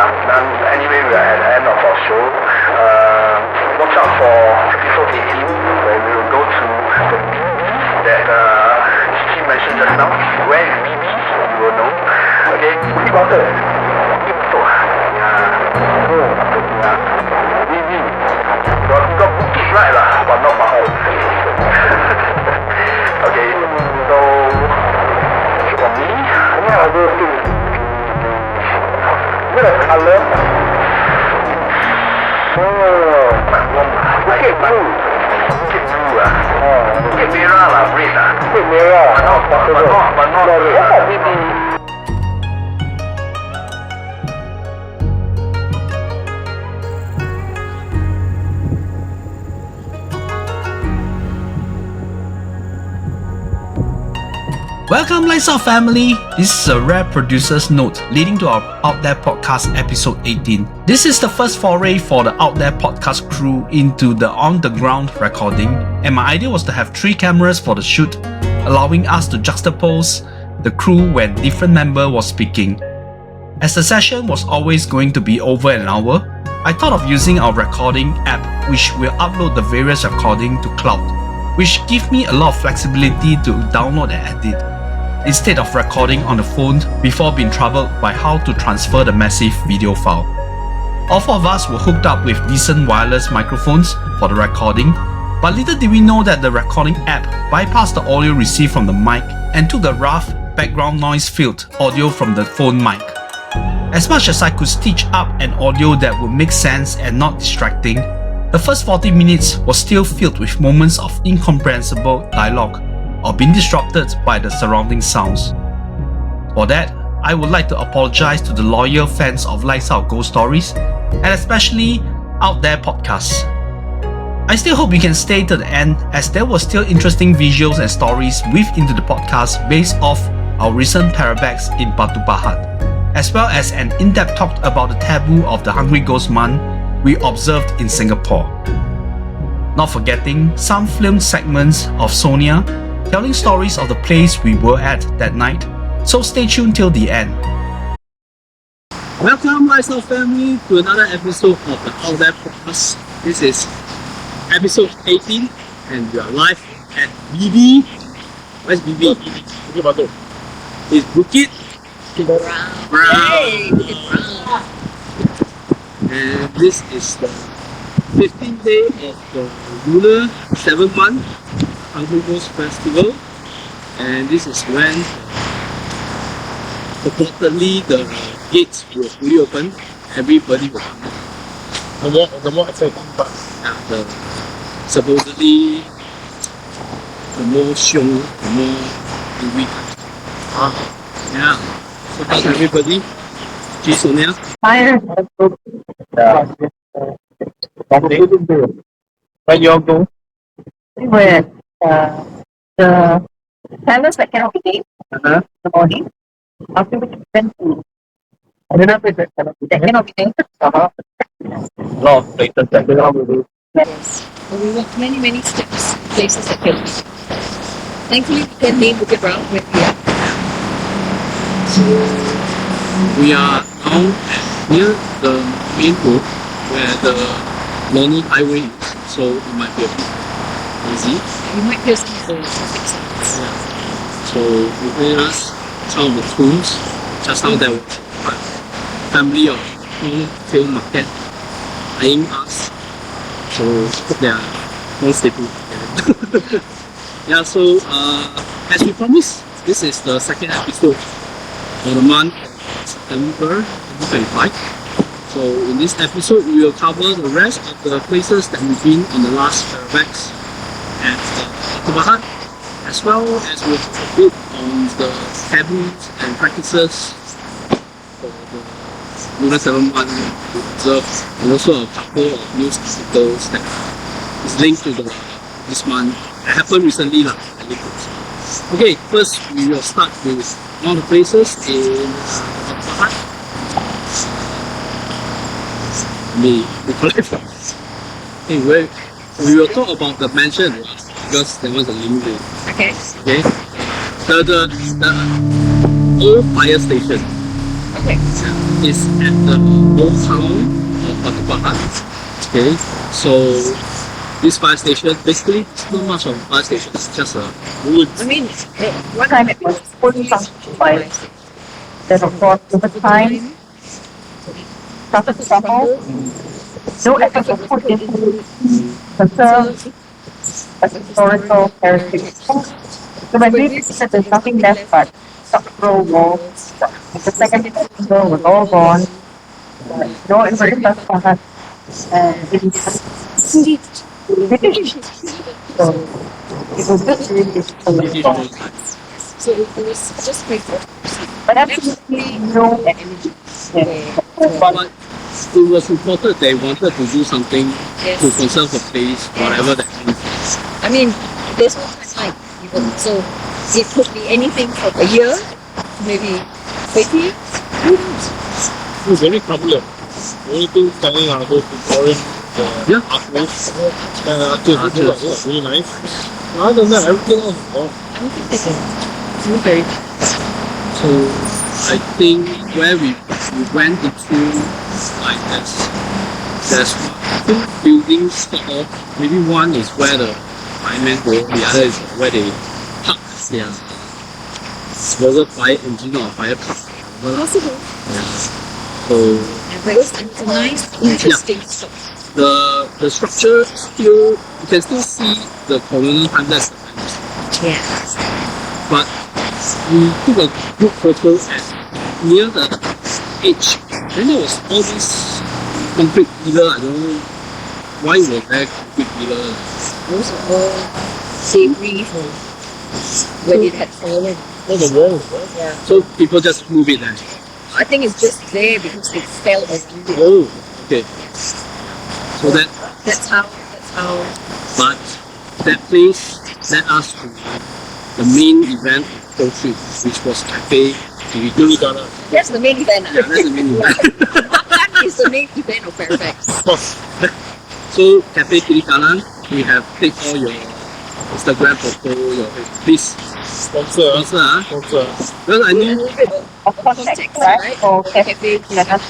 Then anyway, we are at the end of our show. Watch out for episode 18, where we will go to the BB that she mentioned just now. Where is BB? You will know. Okay, Bukit Brown. Bukit Brown. BB. Got Bukit right lah, but not Pahat. Okay, so for me, I will do. What a color. Quite warm. Bukit Blue. Bukit Blue lah. Bukit Merah lah, red lah. Bukit Merah. But not red. What about BB? Welcome Lifestyle family! This is a rare producer's note leading to our Out There Podcast episode 18. This is the first foray for the Out There Podcast crew into the on-the-ground recording, and my idea was to have 3 cameras for the shoot, allowing us to juxtapose the crew when different member was speaking. As the session was always going to be over an hour, I thought of using our recording app which will upload the various recording to cloud, which give me a lot of flexibility to download and edit, instead of recording on the phone before being troubled by how to transfer the massive video file. All 4 of us were hooked up with decent wireless microphones for the recording, but little did we know that the recording app bypassed the audio received from the mic and took the rough, background noise-filled audio from the phone mic. As much as I could stitch up an audio that would make sense and not distracting, the first 40 minutes was still filled with moments of incomprehensible dialogue or being disrupted by the surrounding sounds. For that, I would like to apologize to the loyal fans of Lifestyle Ghost Stories and especially Out There Podcasts. I still hope you can stay to the end, as there were still interesting visuals and stories weaved into the podcast based off our recent Parabex in Batu Pahat, as well as an in-depth talk about the taboo of the Hungry Ghost Month we observed in Singapore. Not forgetting some film segments of Sonia telling stories of the place we were at that night, so stay tuned till the end. Welcome Lifestyle family to another episode of the Out There Podcast. This is episode 18 and we are live at BB. Where's BB? Bukit Batu. It's Bukit Brown. Hey, Bukit Brown. And this is the 15th day of the Lunar 7th month Hungry Ghost Festival, and this is when purportedly the gates will fully open. Everybody will come in. The more exciting part. Yeah, supposedly the more xiong, the more angry. Yeah. So how's everybody? Gee, Sonia? Fire. Where you all go? We were at the palace that cannot be named in the morning. After which we went to another place that cannot be named. A lot of places that they don't do. Yes. We walked many steps, places that can be. Thankfully, we can name Bukit Brown when we are. We are now near the main road where the Lunar highway is, so it might be a bit busy. You might hear some of the traffic sounds. Yeah. So behind us, some of the tombs. Just now there was a family of tail market eyeing us. So hope they are all stable. Yeah, so as we promised, this is the second episode for the month of September 2025. So in this episode, we will cover the rest of the places that we've been on the last Parabex at Batu Pahat, as well as we'll talk a bit on the taboos and practices for the Lunar 7 month to observe, and also a couple of news articles that is linked to this month that happened recently lah. Okay, first we will start with one of the places in Batu Pahat. Me, hey, we will talk about the mansion because there was a link there. Okay. Okay. The old fire station. Okay. It's at the old town of Batu Pahat. Okay, so this fire station, basically, it's not much of a fire station, it's just a woods. I mean, one time it was fully functioning by then of course over time started to crumble. No effort was put into conserve a historical heritage. So when we visited, there's nothing left but structural walls. The second floor was all gone. No infrastructure in British. So it was just really difficult. So it was just great for But absolutely no energy. Yeah. But it was reported they wanted to do something to conserve the place, whatever that means. I mean, there's no timeline even. So it could be anything from a year, maybe 20. Who knows? It's very popular. The only thing standing are those foreign artworks. Artworks are really nice. Other than that, everything else is gone. I don't think they can do very So I think where we went into like there's two buildings sort of. Maybe one is where the firemen go, the other is where they park their whether fire engine or fire truck. possible. Yeah. So But it's a nice, interesting stuff. the structure still you can still see the colonial time, that's the times. Yeah. But we took a group photo at near the edge. Then there was all this concrete pillar. I don't know why was there concrete pillar. Those are all debris from when it had fallen. All the walls, right? Yeah. So people just move it there. I think it's just there because it fell around it. Oh, okay. So That's how. but that place led us to the main event of Whole Trip, which was Cafe Tilikala. That's the main event. Yeah, that's the main event. That is the main event of Parabex. Of course. So Cafe Tilikala, we have take all your Instagram photo, your please Sponsor. sponsor. Because I knew Of context, right? For Cafe Tilakas,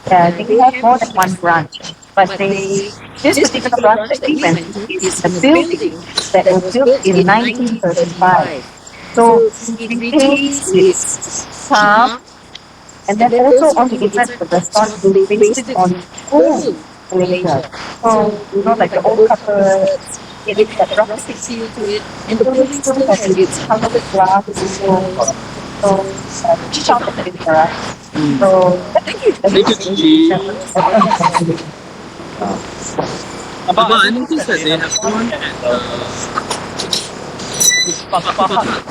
they have more than one branch. But this particular branch that we went to is a building that was built in 1935. So it retains its charm, and then also on the inside of the restaurant, they based it on old Malaysia. So, you know, like the old cupboards, it's that rustic feel to it, and the building still has its covered glass windows. So, check out the building, right? So, thank you. Thank you, Gigi. But I noticed that they have one at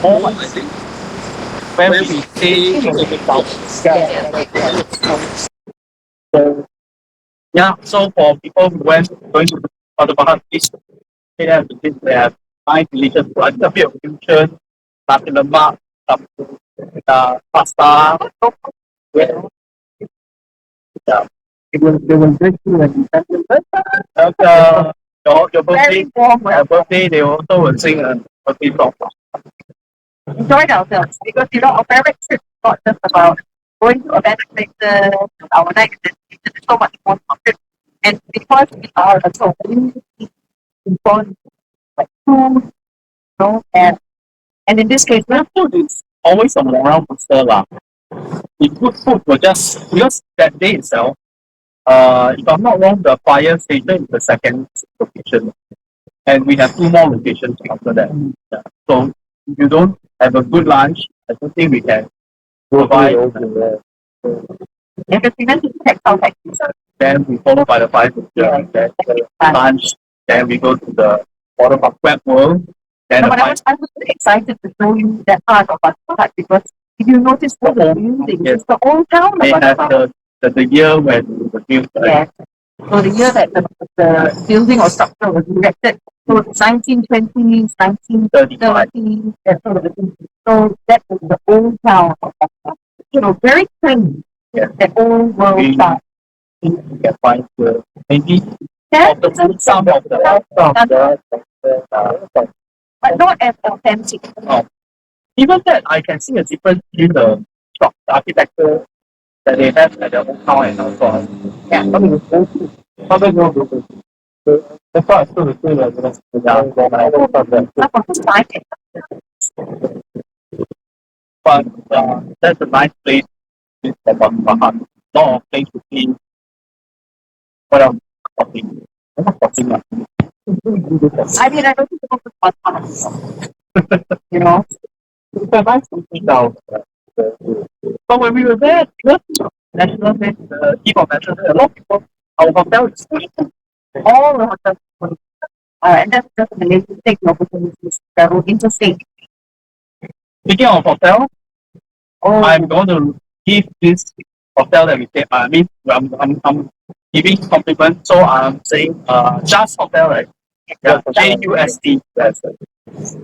home, I think, where we stay in the house. Yeah, so for people who going to Batu Pahat, please they have nice delicious lunch, a bit of fusion, nasi lemak, some pasta. Yeah. They will drink you an your birthday, birthday, they also will sing a birthday song. Enjoyed ourselves because you know our Parabex trip is not just about going to event places, our night destination is so much more about. And because we are a community important like food, you know, and in this case, Food is always a morale booster lah. If good food will just because that day itself, if I'm not wrong, the fire station is the second location, and we have two more locations after that. Yeah. So if you don't have a good lunch, I don't think we can provide. because we went to check out activities. Then we follow by the fire station, then lunch, then we go to the water park web world. Then No, but I was really excited to show you that part of Batu Pahat because if you notice all the buildings, Yes. it's the old town they of have Batu Pahat. the year when the built. Yes. So the year that the building or structure was erected, so it's 1920s, 1930s, that sort of thing. So that was the old town of Batu Pahat. You know, very clean. Yeah. That old world We- town. You can find maybe Yeah, of the food, some of the but not as authentic. even that I can see a difference in the shop, the architecture. that they have at the old town and also. Yeah. That's why I still say that, but that's a nice place in Batu Pahat. Lot of things to see. What else? Shopping. I'm not shopping lah. I mean, I don't think about the podcast. You know? It's a nice city now. But when we were there, National Day, the eve of National Day, a lot of people, our hotel is fully booked. All the hotels. And that's just an amazing thing, the opportunity to travel interstate. Speaking of hotel, I'm going to give this hotel that we stay. I mean, I'm giving compliment, so I'm saying Just Hotel, right? Yeah, JUST. Yes.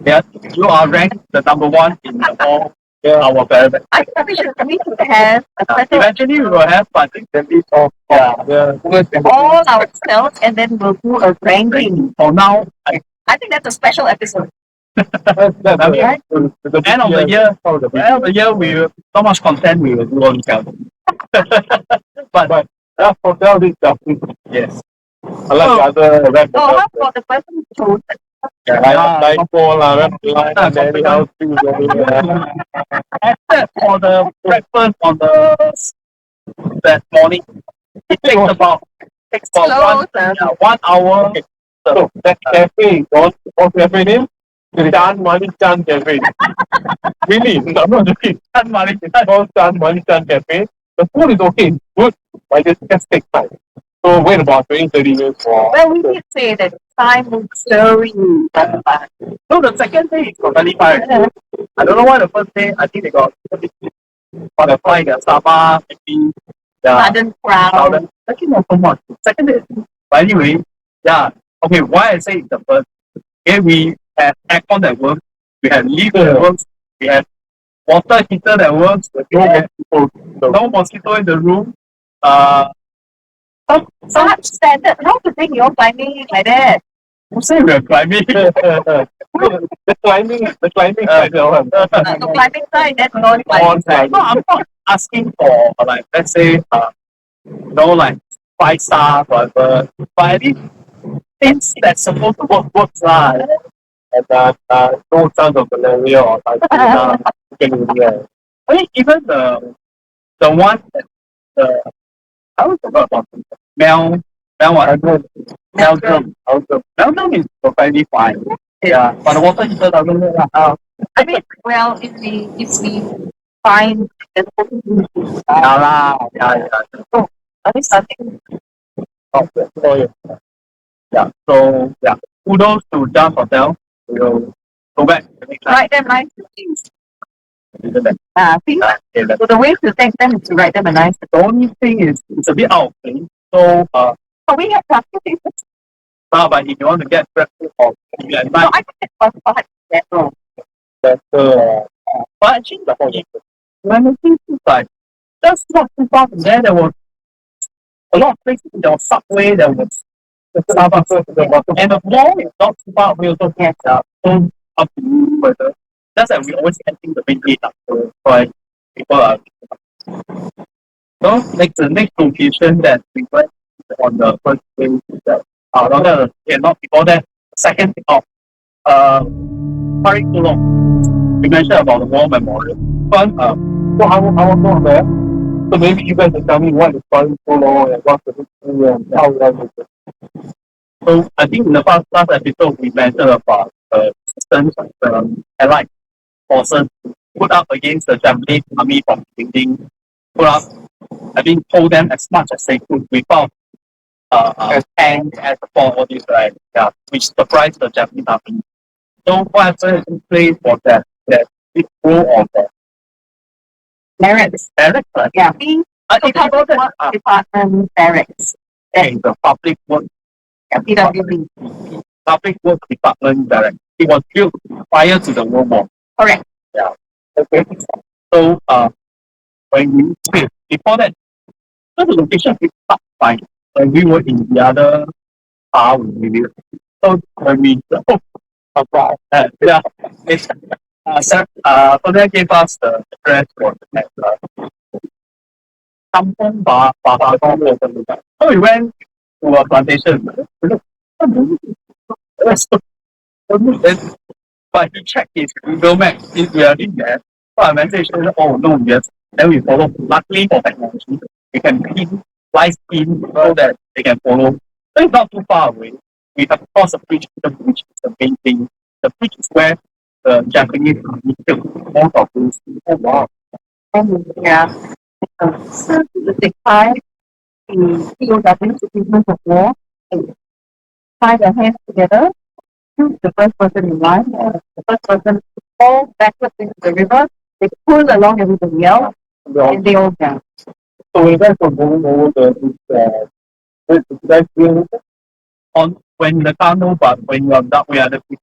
Yeah, you are ranked the number one in all our Parabex. I think we should have a special Eventually we will have, but then we talk. all our hotels and then we'll do a ranking. For now, I think that's a special episode. I mean, the end of the year, we will so much content we will do on count. But that hotel is definitely yes. I like the other red. So how about the person who chose it? Like for for the breakfast on that morning, it takes about one hour. So that cafe, what's cafe name? Chan Mani Chan Cafe. Really, I'm not joking. Chan Mani Chan Cafe. The food is okay, good, but it just takes time. So wait about 20-30 minutes for. Well, we did say that time will slowly. So the second day is totally fine. I don't know why the first day, I think they got for the flight, the Sabah, maybe Sudden crowd. Second not so much. Second day, but anyway, yeah. Okay, why I say it's the first. Okay, we have aircon that works, we have lift that works, we have water heater that works, no mosquito in the room. Such standard. How to think you're climbing like that? Who say we are climbing? the climbing side. The climbing side, that's not climbing side. No, I'm not asking for like let's say like 5 star whatever. But at least things that's supposed to works lah. And no chance of malaria or typhoon. I mean even the one that I was about Mel drum is perfectly fine. Yeah, but the water heater doesn't work. I mean, well, if we find the So I think starting so kudos to Just Hotel. We'll go back the next time. write them nice reviews. See? So the way to thank them is to write them a nice. The only thing is it's a bit out of place. So we have practice. but if you want to get breakfast or if you No, I think it's possible. but actually the whole when I think like that's not too far from there. There was a lot of places. There was Subway. There was the Starbucks. And the mall is not too far away. Also, yes. So up to you further. That's like we always ending the main gate. So people are. So the next location that we went on the first day that not before that, second thing of Parit Sulong. We mentioned about the war memorial. But so I was not there. So maybe you guys can tell me what is Parit Sulong and what's the history and how that is. So I think in the last episode we mentioned about systems of the allied forces put up against the Japanese army from beginning. Hold them as much as they could without tanks as the fort, all this, right? Yeah, which surprised the Japanese army. So what happened in place was that big role of the Barracks. Barracks, right? Yeah, department barracks. Okay, the public work PWB. public work department barracks. It was built prior to the World War. Correct. Yeah. Okay. So when we before that, so the location is up fine. When we were in the other bar we lived. So when we about it's so that gave us the address for the Kampung Bahagong or something like that. So we went to a plantation. Then, but he checked his Google Maps if we are in there. So I messaged him, oh no, yes. Then we follow. Luckily for technology, we can pin, live pin so that they can follow. So it's not too far away. We have crossed the bridge. The bridge is the main thing. The bridge is where the Japanese army killed most of those people. Oh wow. Yeah. So the time the POWs, prisoners of war, and tie their hands together, shoot the first person in line, the first person fall backwards into the river, they pull along everybody else, and they all down. So we guys were going over the on when the car no, but when you are down, we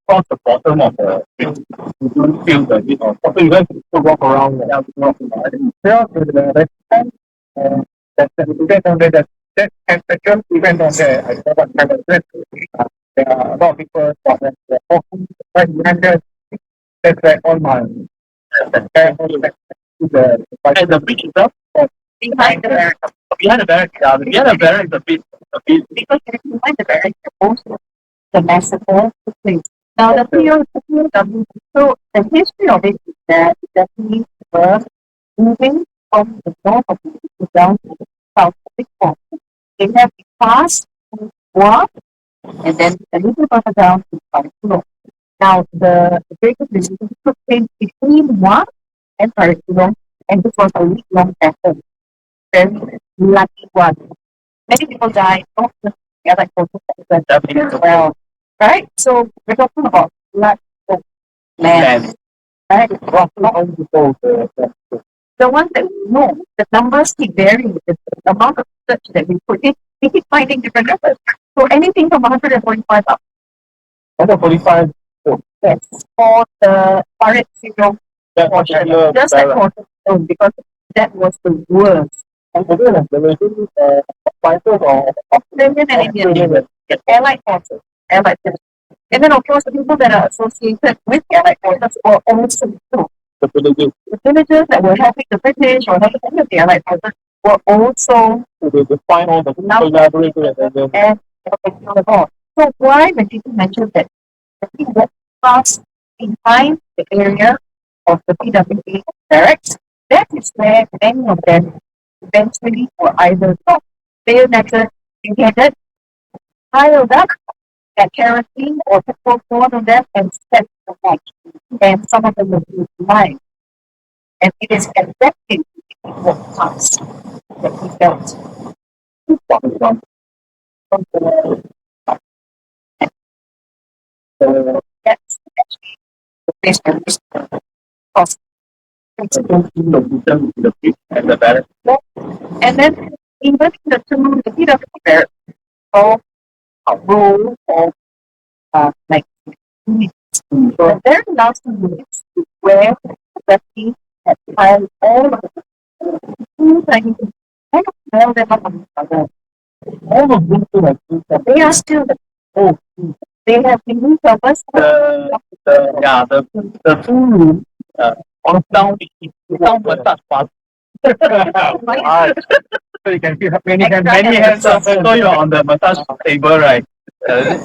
cross the bottom of the bridge. You don't feel the heat of. So you guys to walk around. Yeah, we walk around. I think there is the restaurant. That's the event on there. That actual event on there. I don't know what kind of event. There are a lot of people from the walking right behind there. That's right on my. That's the and the beach itself. Behind the barracks. Behind the barracks, yeah. Behind the barracks, the Because behind the barracks, most of the massacre took place. Now the POW, so the history of it is that Japanese were moving from the north of the city down to the south of the coast. They have passed through Goa and then a little further down to Sulong. Now the greatest resistance took place between Goa and Parit, and this was a week-long battle. Very lucky one. Many people died, not just the other cultures as well. Right? So we're talking about blood of land. Right? The ones that we know, the numbers keep varying with the amount of research that we put in, we keep finding different numbers. So anything from 145 up. 145. Yes. For the Parit syndrome portion. Just that portion alone, because that was the worst. Australian and Indian. Allied forces. Allied forces. And then, of course, the people that are associated with the Allied forces were also too. The villagers that were helping the British or helping any of the Allied forces were also Find all the collaborators and accountable. So why when people mention that the people walk past behind the area of the PWA barracks, that is where many of them eventually were either shot, bayoneted, beheaded, piled up at kerosene or petrol poured on them and set the match. And some of them were used alive. And it is at that thing what past that he felt from that's actually the place where this cost. and the barracks. And then even the two the heat of the bear all a row of like units. The very last units is where the team had piled all of the two tiny things. Kind of smell them up on each other. All of them to like They are still oh they have been repurposed. the 2 room on down without massage part. So you can feel many hands up. So you're on the massage table, right? When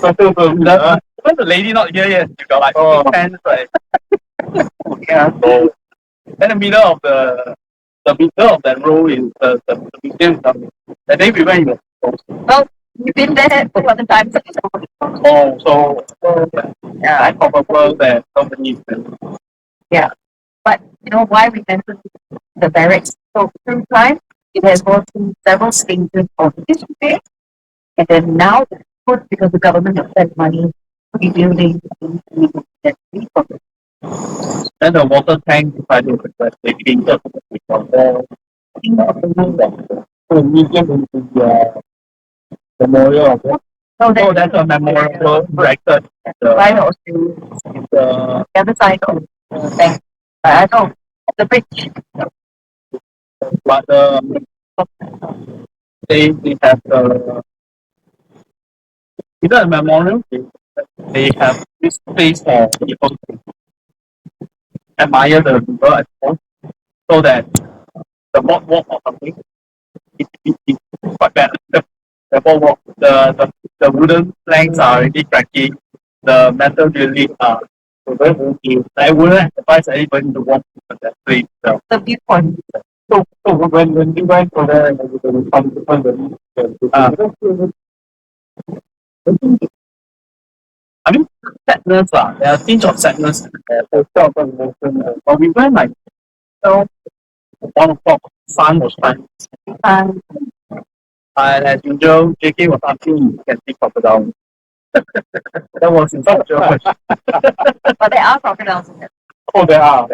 the lady not here yet, you got like 8 hands, right? Yeah. So in the middle of the middle of that row is the museum. The day we went, Well, we've been there for other times. so yeah, I probably that company. Yeah. But you know why we mentioned the barracks? So through time, it has gone through several stages of history, and then now it's good because the government has spent money rebuilding that repurpose. Then the water tank decided that they cleaned up the museum into the memorial of it. So That's a memorial erected at by the Australians, the the other side of the bank. I know the bridge. but they have either a memorial, they have this place for people to admire the river, I suppose, so that the boardwalk or something, it's quite bad. The boardwalk, the wooden planks are already cracking. The metal drilling are very bulky. I wouldn't advise anybody to walk on that place. The viewpoint. So when you went for the I mean sadness there are tinge of sadness but we went like 1 o'clock, sun was shining. And And as usual, JK was asking if you can see crocodile. That was in such a but there are crocodiles in it. Oh, there are.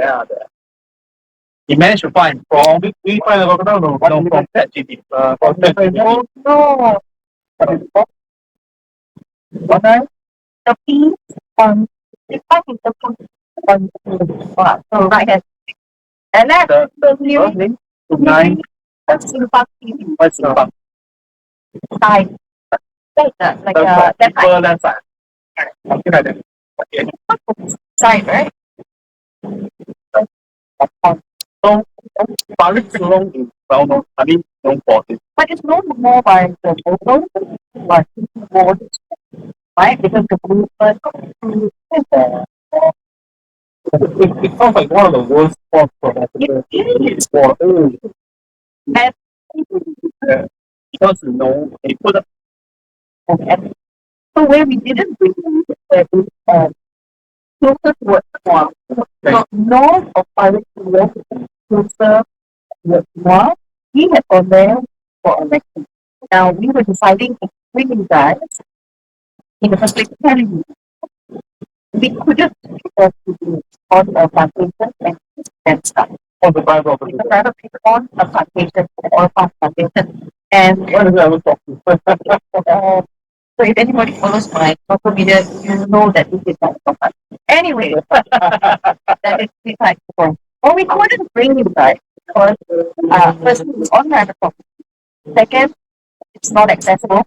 He managed to find from we find a crocodile no from that GP. From that Oh no. What time? The piece the pipe is the on so right hand. And then the viewing To 9. that's in fact TV What's the side. That's like that side. left side. Something like that. Okay. Side, right? So Parit Sulong is well known. I mean known for this. But it's known more by the photo, but more right? Because the Blooper It sounds like one of the worst spots for that. it is. For And because they put up and so where we didn't bring closer towards Guam, so north of Pirate West, closer towards Guam, we had gone there for a lecture. Now we were deciding to bring you guys in the first place telling you we couldn't because we do on a plantation and stuff. on the Bible. It's a private people on a plantation or a plantation. And What is that I was talking? so if anybody follows my social media, you know that this is not so much. Anyway, that is beside the point. Well, we couldn't bring you guys because first it's on private property. Second, it's not accessible.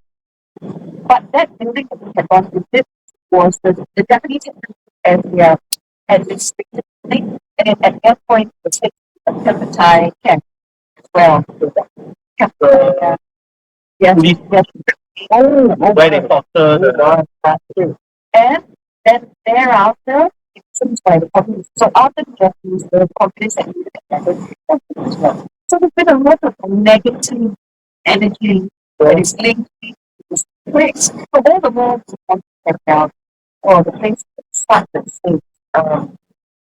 But that building that we had gone to this was the Japanese area had restricted thing, and it, at that point was a Thai camp as well. Camp, yes, yes. Oh, Where they torture the and then thereafter, it seems by the communists. So after the Japanese, the communists and the as well. So there's been a lot of negative energy that is linked to this place. So all the more we want to get down, or the place started to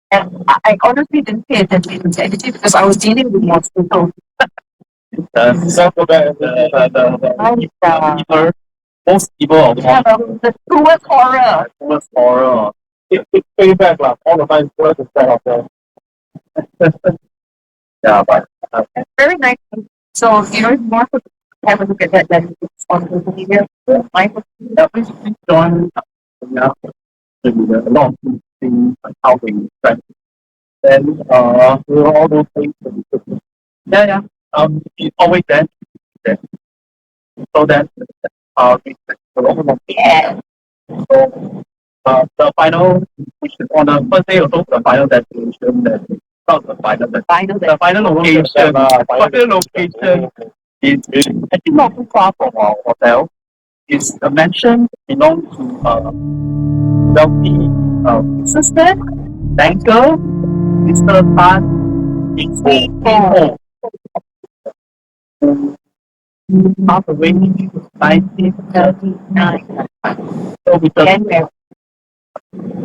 and I honestly didn't pay attention to the energy because I was dealing with mosquitoes. most evil of Yeah, the truest horror. Towards horror. It's payback lah. All the time towards the side of the yeah, but Very nice. So, if you want to have a look at that, then it's on social media. My please join yeah, a lot of things like how they spend. Then all those things. Yeah. It's always there. So that we yeah. So the final, which is on the first day also the final destination that not the final the final location. Final location is actually not too far from our hotel. It's the mansion belongs to wealthy businessman, banker, Mr. Tan in Swee Hoe. Passed away in 1939. So we just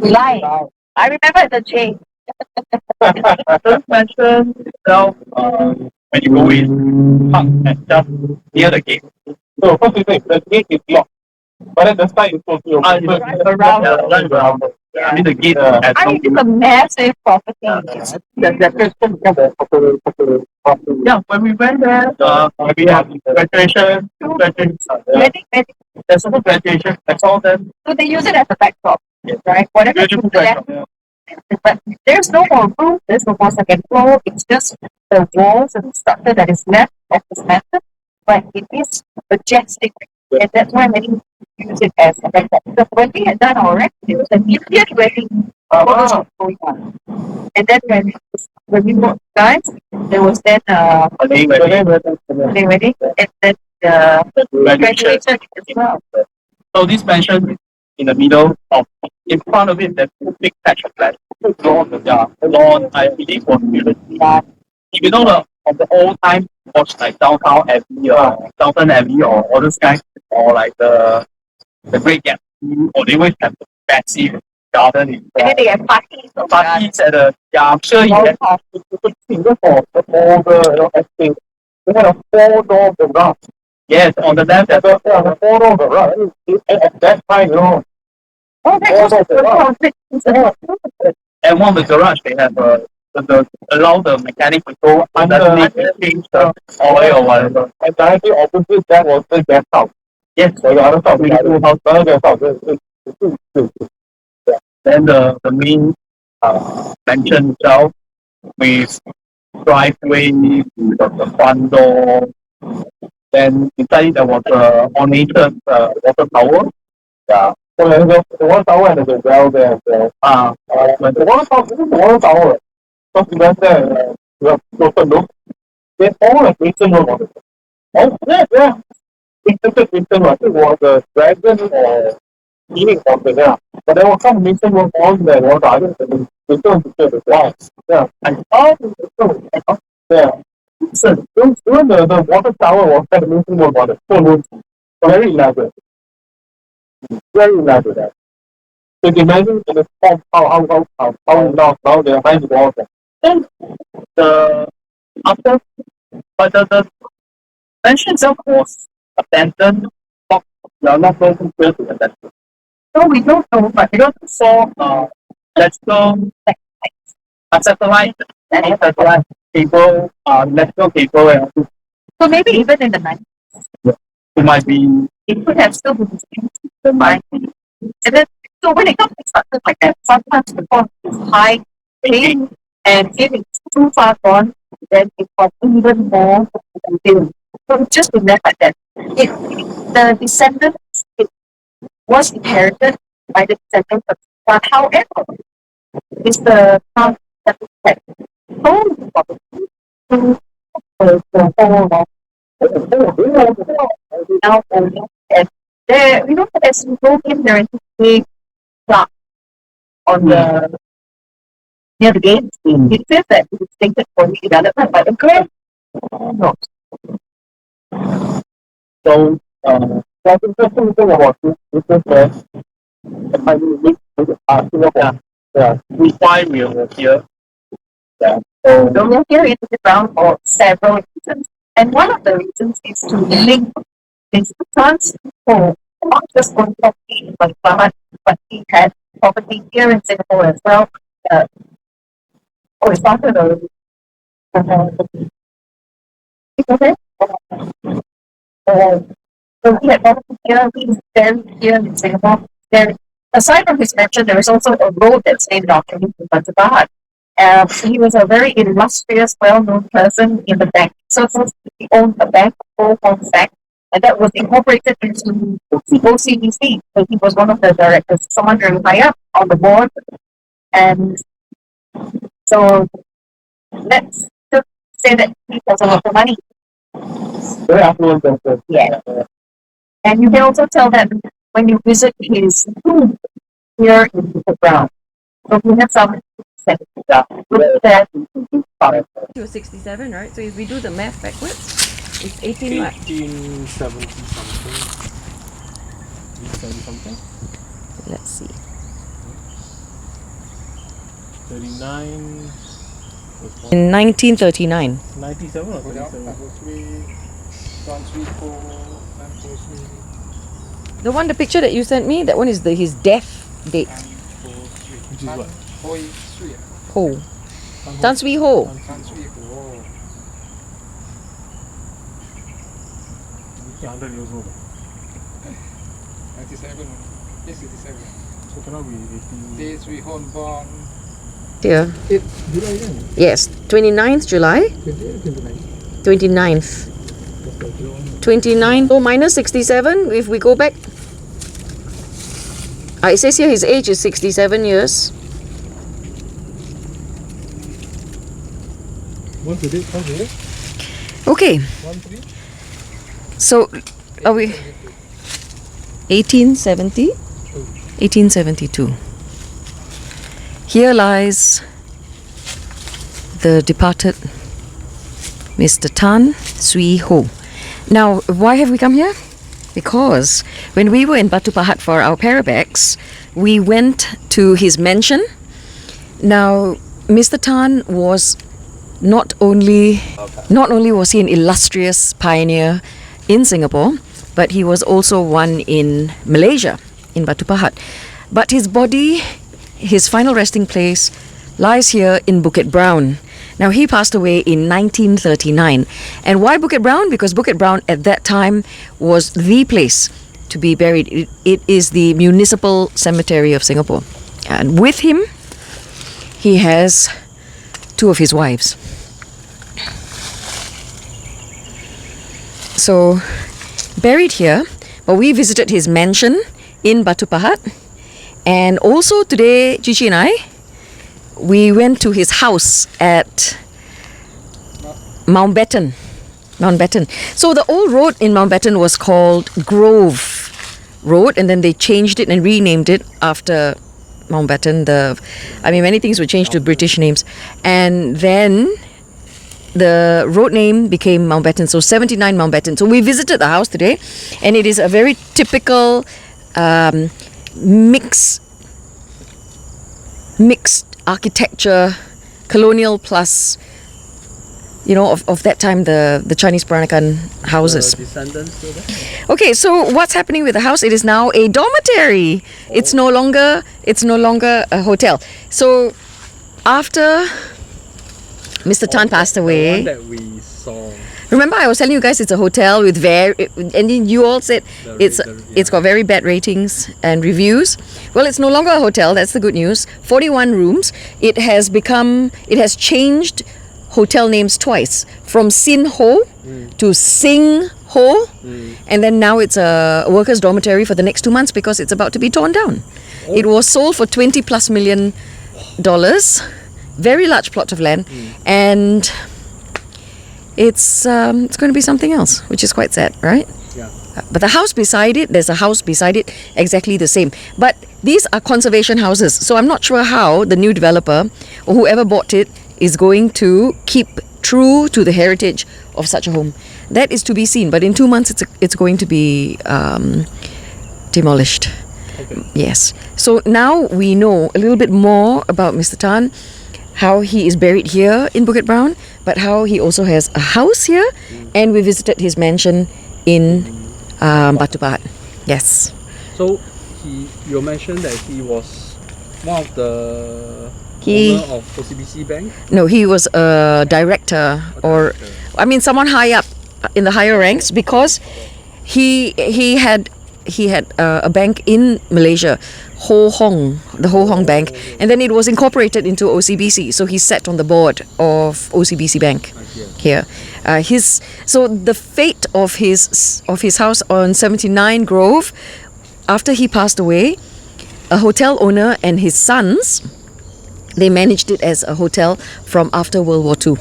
We lie. I remember the change. first mention itself, when you go in, park and just near the gate. So first you say the gate is locked, but then the side is supposed to Right around. right around. I mean the gate has I no mean, it's a massive property. yeah, when we went there, we have graduation, Wedding. there's also graduation, that's all then. So they use it as a backdrop, right? Whatever is Beautiful left. background. But there's no more roof, there's no more second floor. It's just the walls and the structure that is left of this method. But it is majestic. And that's why many use it as a backdrop. Because when we had done our wedding, it was an Indian wedding going on. And then when we bought guys, there was then wedding, wedding, and then graduation as well. So this mansion in the middle of, in front of it, there's a big patch of land. Lawn, yeah, lawn, I believe was really. If you know of the old time, watch like Downtown Abbey or Downton Abbey or all those guys, or like the Great Gatsby, or they always have the fancy garden in And then they have parties. parties at the, yeah, I'm sure you have Singapore, all the estate. They had a 4-door garage. Yes, on the left, there's a 4-door garage. At that time, Oh, that was and one of the garage, they have allow the mechanic to go underneath and change the oil or whatever. And directly opposite that was the guest house. Yes, so the other side, we have two house, the guest house. Then the main mansion itself with driveway, the front door. Then inside it there was a ornated water tower. Yeah. So there's the water tower and there's a well there as well. When the water tower, so we went there, we have closer look. They all have ancient road on it. Oh, yeah. Ancient road, I think was a dragon or meaning something, yeah. But there was some ancient road on there, was I don't know, the stone picture the glass. Yeah. And all the stone, yeah. So even the water tower was that ancient road on it. So very elaborate. Very elaborate. So you can imagine in the form how they're behind the walls. Then the after, but the mansion itself was abandoned. We are not going to build to abandon. So we don't know, but we also saw electrical satellite and satellite cable, electrical cable, and so maybe even in the night, it might be. it could have still been the mind. And then, so when it comes to structures like that, sometimes the cost is high, pain, and if it's too far gone, then it costs even more to build. So just to left like that. The descendants, it was inherited by the descendants, but however, it's the town that had sold the property to the whole now owning. And there, as you go in, there is a big plaque on the near the gate. It says that it is stated for redevelopment by the grant. No. So, that's interesting thing about this is that I mean, Singapore. Yeah, we find we are here. Yeah. So, We are here in the ground for several reasons. And one of the reasons is to link this transfer, not just on property, but he had property here in Singapore as well. It started already. Okay. So he had property here, he is buried here in Singapore. There, aside from his mansion, there is also a road that's named after him in Batu Pahat. He was a very illustrious, well-known person in the bank circles. He owned a bank, Swee Hoe Bank, and that was incorporated into OCBC. So he was one of the directors, someone very high up on the board. And so let's just say that he has a lot of money. very affluent person. Yeah. And you can also tell that when you visit his tomb here in Bukit Brown. So we have some that He was 67, right? So if we do the math backwards, it's 18 what? 1870 something. 1870 something. Let's see. 39. In 1939. 97 or 37? The one, the picture that you sent me, that one is his death date. Which is what? Ho. Tan Swee Hoe. He's 100 years old. 97. Yes, 97. So cannot be 18. Day Swee Hoe born. Here. Yes, 29th July. 29th. 29. So minus 67, if we go back. It says here his age is 67 years. What's the date? How's the date? Okay, 1-3? so are we 1870? 1872. Here lies the departed Mr. Tan Swee Hoe. Now, why have we come here? Because when we were in Batu Pahat for our Parabex, we went to his mansion. Now, Mr. Tan was not only was he an illustrious pioneer in Singapore, but he was also one in Malaysia, in Batu Pahat. But his body, his final resting place, lies here in Bukit Brown. Now, he passed away in 1939. And why Bukit Brown? Because Bukit Brown at that time was the place to be buried. It is the municipal cemetery of Singapore. And with him, he has two of his wives. So, buried here, but we visited his mansion in Batu Pahat. And also today, Chichi and I, we went to his house at Mountbatten. So the old road in Mountbatten was called Grove Road, and then they changed it and renamed it after Mountbatten. Many things were changed to British names. And then the road name became Mountbatten, so 79 Mountbatten. So we visited the house today, and it is a very typical mixed architecture, colonial plus, of that time, the Chinese Peranakan houses. Descendants still there? Okay, so what's happening with the house? It is now a dormitory. It's no longer a hotel. So after Mr. Tan passed away, The one that we saw. remember I was telling you guys it's a hotel with and then you all said it's got very bad ratings and reviews. Well, it's no longer a hotel. That's the good news. 41 rooms. It has changed hotel names twice, from Sin Ho to Sing Ho, and then now it's a workers' dormitory for the next 2 months because it's about to be torn down. It was sold for $20+ million, very large plot of land, and it's going to be something else, which is quite sad, right? Yeah. But the house beside it, there's a house beside it exactly the same. But these are conservation houses, so I'm not sure how the new developer or whoever bought it is going to keep true to the heritage of such a home. That is to be seen, but in 2 months it's going to be demolished. Okay. Yes. So now we know a little bit more about Mr. Tan, how he is buried here in Bukit Brown, but how he also has a house here, and we visited his mansion in Batu Pahat. Yes. So you mentioned that he was one of the He- owner of OCBC Bank. No, he was a director, or someone high up in the higher ranks, because he had a bank in Malaysia, the Ho Hong Bank, and then it was incorporated into OCBC. So he sat on the board of OCBC Bank here. So the fate of his house on 79 Grove, after he passed away, a hotel owner and his sons, they managed it as a hotel from after World War II.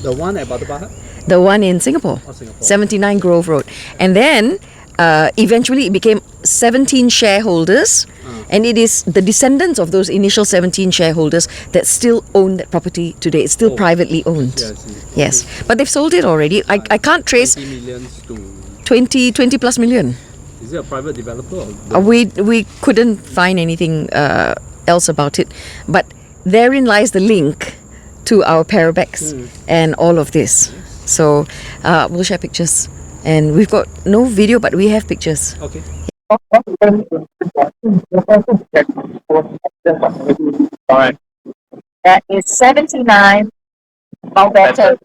The one at Batu Pahat? The one in Singapore, Oh, Singapore. 79 Grove Road. And then eventually it became 17 shareholders, and it is the descendants of those initial 17 shareholders that still own that property today. It's still privately owned. Yeah, I see. Yes, but they've sold it already. I can't trace 20 millions to... 20+ million. Is it a private developer? Or We couldn't find anything else about it, but therein lies the link to our Parabex and all of this. So we'll share pictures, and we've got no video, but we have pictures. Okay. Alright. That is 79 Mountbatten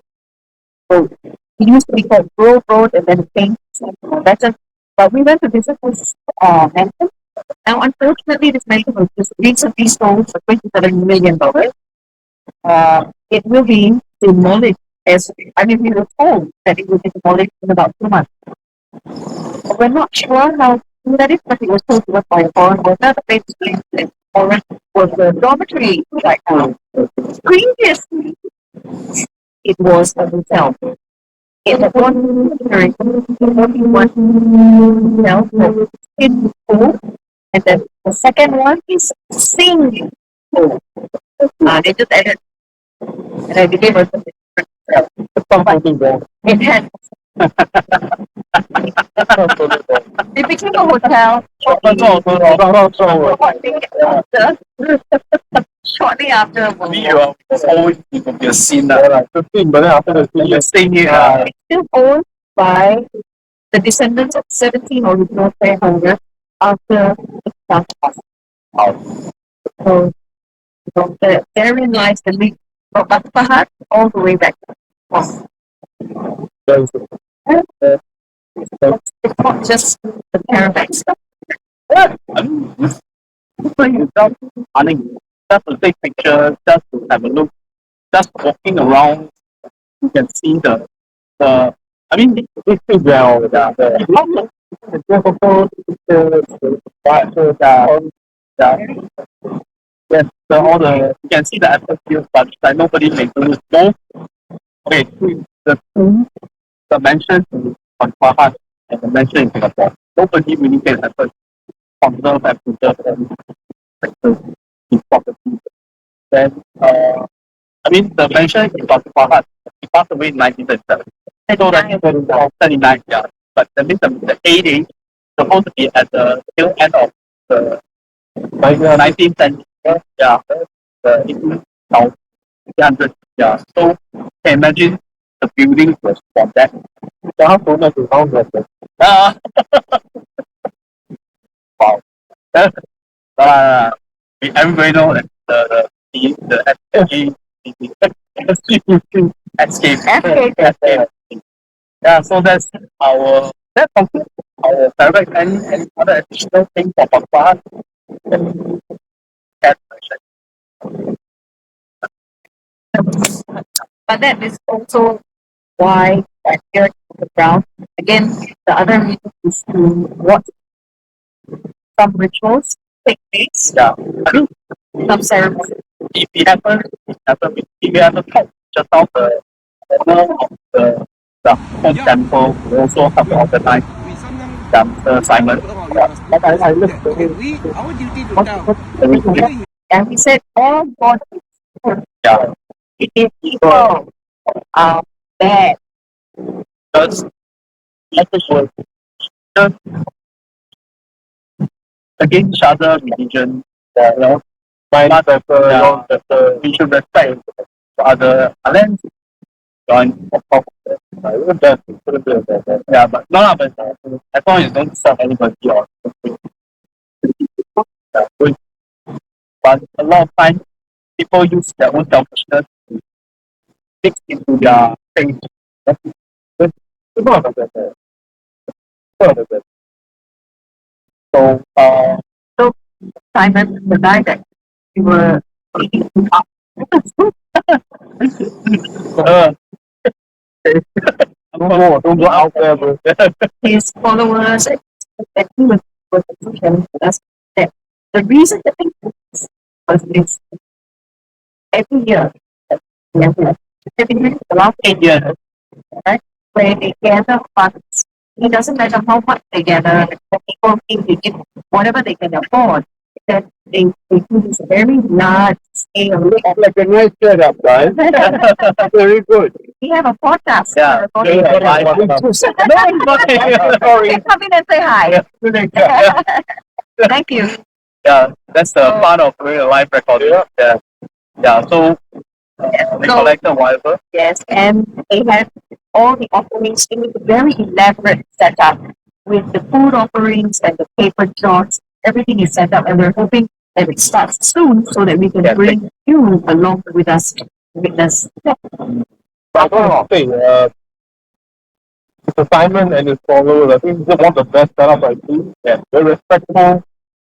Road. It used to be called Grove Road, and then it changed to Mountbatten. But we went to visit this mansion. Now, unfortunately, this mansion was just recently sold for $27 million. It will be demolished. We were told that it will be demolished in about 2 months. But we're not sure how true that is, but it was told to us by a foreign worker. The place is foreign was the dormitory right now. Previously, it was a hotel. It had one hotel for kids pool, and then the second one is swimming pool. They just added, and I believe it was it had it became a hotel shortly after World Me, War. you are always think of your scene. Right. 15, but then after the you're staying here. It's still owned by the descendants of 17 original shareholders after the start of so, therein lies the link from Batu Pahat all the way back. It's not just the Parabex. I mean, this thing is just running, just to take pictures, just to have a look, just walking around. You can see the. I mean, this is well, yes, all the you can see the atmosphere, but like nobody makes it more. Okay, the two, the mention on Pahat and the mention in Singapore, nobody really pays attention. Conserve and preserve and sectors in property. Then, I mean, the mention is Dr. Pahat. He passed away in 1937. So that 39, yeah. But that means the 80 supposed to be at the tail end of the 19th century. Yeah, the 1800. Yeah. So, can imagine the building was from that. So, how so much is how much? Wow. Everybody know that the escape. Yeah, so that's our that concludes our direct and other additional thing for Papa. But that is also why I here in the ground. Again, the other reason is to watch some rituals take place, Yeah. I mean, some ceremonies. if we have a talk just now the owner of the home temple will also have organized Simon. But I look to him. And he said, all God Yeah. it is evil, bad. Because let us work just against each other religion, you know, but we should respect other lands. Join of course. Yeah, but no, but as long as you don't serve anybody or something. Yeah, good. But a lot of times people use their own selfishness to fix into their faith. So, So Simon, the guy that we were eating up, don't go out there, bro. his followers, and he was telling us that the reason that they do this was this every year, every year, the last 8 years, right, where they gather funds. It doesn't matter how much they gather, the people think they give whatever they can afford. That they do this very large scale. Like a nice setup, guys. Very good. We have a podcast. Yeah. No, No, sorry. come in and say hi. Thank you. Yeah, that's the part of real life recording. Yeah. Yeah, so they So- collected whatever. Yes, and they have all the offerings in a very elaborate setup with the food offerings and the paper jars. Everything is set up, and we're hoping that it starts soon so that we can Yeah, bring you along with us to witness. But I think Mr. Simon and his followers, I think this is one of the best setups I've seen. Yeah, very respectful,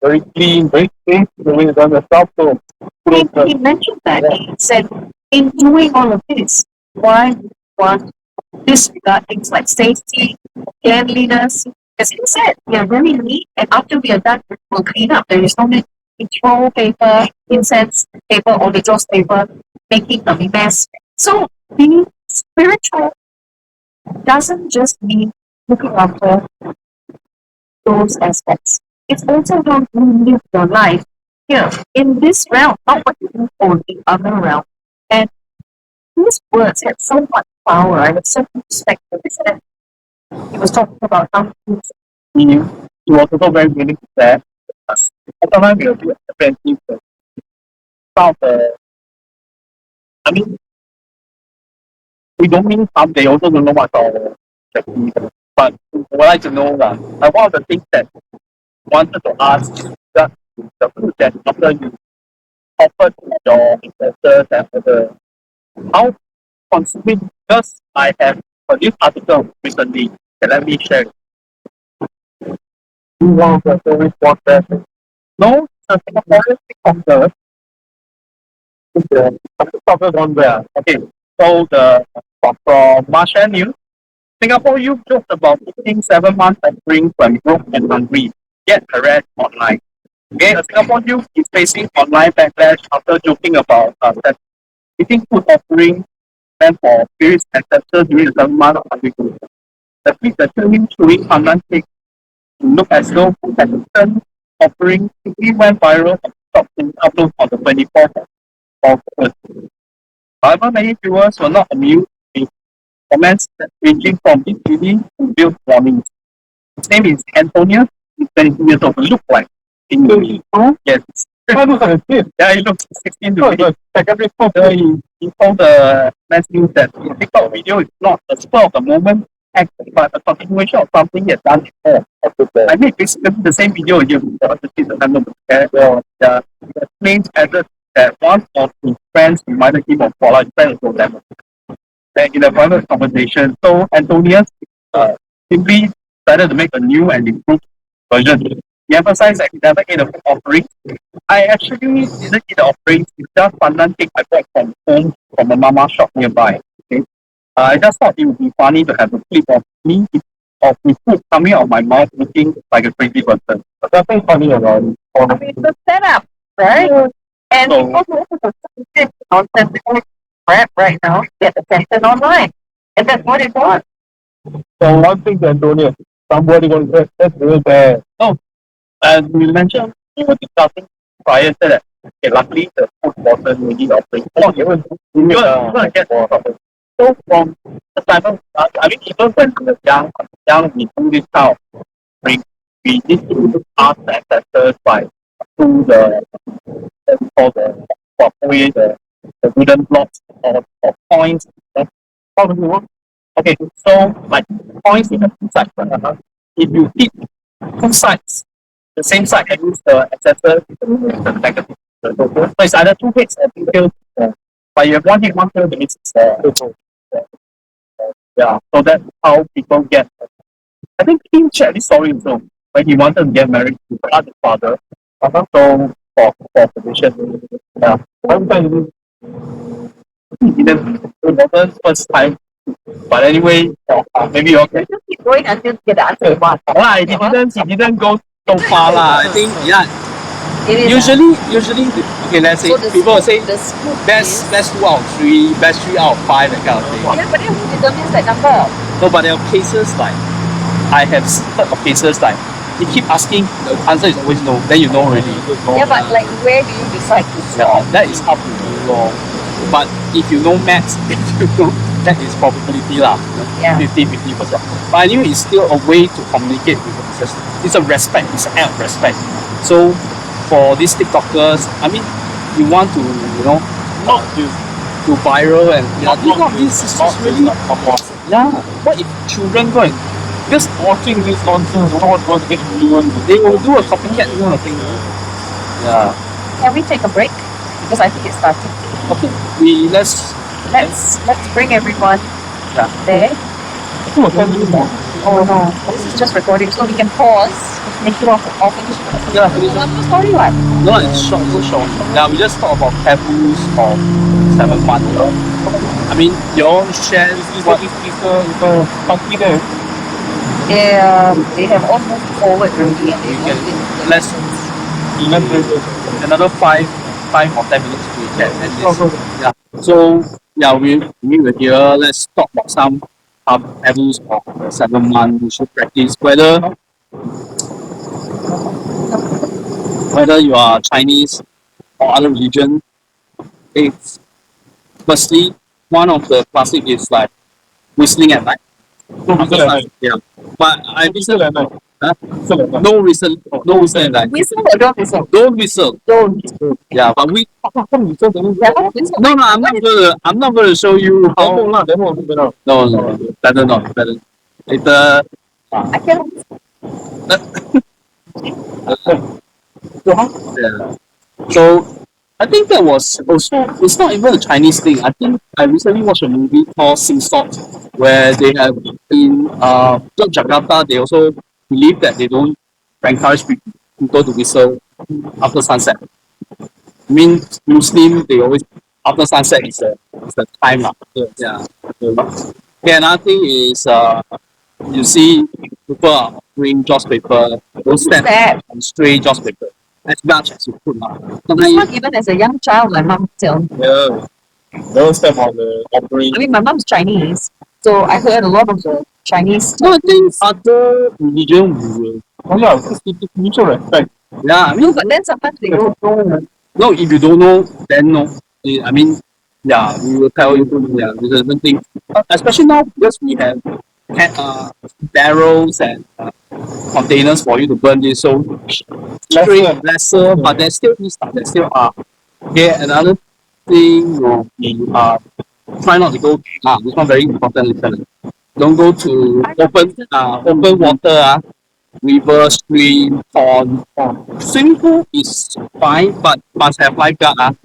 very clean, very safe the way he's done the stuff. So, He mentioned that. He said, in doing all of this, why want disregard things like safety, cleanliness? Because he said, we are very neat, and after we are done, we'll clean up. There is no need to throw paper, incense paper, or the dross paper, making a mess. So, we spiritual doesn't just mean looking after those aspects. It's also how you live your life here in this realm, not what you do for the other realm. And these words have so much power. I have so much respect for this. And he was talking about how he was also very willing to share. Sometimes we will do apprentice about I mean, we don't mean some, they also don't know what our technique. But we would like to know that. And one of the things that I wanted to ask is that the food that after you offer to your investors and other, how consuming, because I have produced article recently that let me share. One of the service was that no, the Singaporean TikTokers the TikTokers on where? Okay, so the from Marshall News, Singapore youth just about 7 months of spring when broke and hungry, get harassed online. Okay, a Singapore youth is facing online backlash after joking about that eating food offering meant for spirits ancestors during the 7 months of hungry. The tweet that showed him chewing pandan cake to look as though food assistance offering quickly went viral and stopped in upload on the 24th of August. However, many viewers were not amused with comments that ranging from disbelief to real warnings. His name is Antonio. He's 22 years old. Look like in the yes. Yeah, he looks 16 to 20. Secondary school. So he told the Mass News that his TikTok video is not a spur of the moment act, but a continuation of something he has done before. I made basically the same video here before. The explains added that one of his friends reminded him of Paula, his friend was them. Then in a private conversation, so Antonius simply decided to make a new and improved version. He emphasized that he never ate a food offering. I actually didn't eat the offering. It's just pandan cake I bought from home from a mama shop nearby. Okay? I just thought it would be funny to have a clip of me of the food coming out of my mouth looking like a crazy person. But nothing funny about it. I mean, the setup, right? And people who are nonsensical crap right now get attention online. And that's what it was. So one thing, Antonio, somebody will say, that's real bad. No, as we mentioned, we were discussing prior to that. Okay, luckily the food wasn't really offering. Oh, you're gonna get more of it. So from the time of, I mean, even when we were young, we do this kind of thing. We need to ask the ancestors by through the for the walkway, the wooden blocks or points. How does it work? Okay, so like points in the two sides. If you hit two sides, the same side, that means the ancestor is the negative. So it's either two hits or two tails. But you have one hit, one tail, that means it's yeah. So that's how people get. I think Kim shared this story also when he wanted to get married to his father. So for permission, yeah. He didn't. It was first time. But anyway, maybe okay. Just keep going until you get the answer you want. He didn't go so far lah. I think yeah. It is Usually, okay. Let's say So the people will say the scoop best is- 2 out of 3, best 3 out of 5, that kind of thing. Yeah, but then who determines that number? No, but there are cases like I have heard of cases like you keep asking, the answer is always no. Then you know already. Yeah, but like where do you decide to Yeah, stop? that is up to you lor. But if you know maths, if you know that is probability lah. Yeah. 50%. But anyway, it's still a way to communicate with the ancestors. It's a respect. It's an act of respect. So for these TikTokers, I mean, you want to, not to viral and this is just really yeah. What if children go and just watching this nonsense, what get ruined? They will do a copycat kind of thing. Yeah. Can we take a break? Because I think it's starting. Okay. Let's bring everyone Yeah. there. Oh no, this is just recording, so we can pause. Make it off. Yeah. One more story, what? No, it's short, so short. Yeah, we just talk about taboos of 7 months. I mean, your share what is the country there? They have all moved forward already. And We they can moved in. let's another 5 or 10 minutes we can end this. Yeah. So yeah, we were here. Let's talk about some taboos of the 7 months we should practice. Whether you are Chinese or other religion, it's firstly one of the classic is like whistling at night. Yeah, but I whistle at night. Huh? No whistle, no whistle at night. Whistle or don't whistle? Don't whistle. Don't. Yeah, but we. Yeah, don't whistle. No, I'm not gonna show you how. No, better not. Better. Later. I cannot. Yeah. So I think that was also. It's not even a Chinese thing. I think I recently watched a movie called Sing Salt, where they have in Jakarta. They also believe that they don't encourage people to whistle after sunset. I mean, Muslim, they always, after sunset is the time. Yeah. Okay, another thing is, you see people are offering joss paper, don't step on stray joss paper as much as you could. This one, even as a young child, my mom tell me. Yeah. Don't step on the offering. I mean, my mom's Chinese, so I heard a lot of the Chinese. No, I think other religion will. Oh yeah, it's mutual respect. Yeah, I mean, No, but then sometimes they don't know. no, if you don't know, then no. I mean, yeah, we will tell you. Yeah, there's a different thing. Especially now because we have barrels and containers for you to burn this, so lesser, but there's still this stuff. There still are. Okay, another thing will be try not to go. This one very important. Listen, don't go to open water. River, stream, pond. Swimming pool is fine, but must have lifeguard.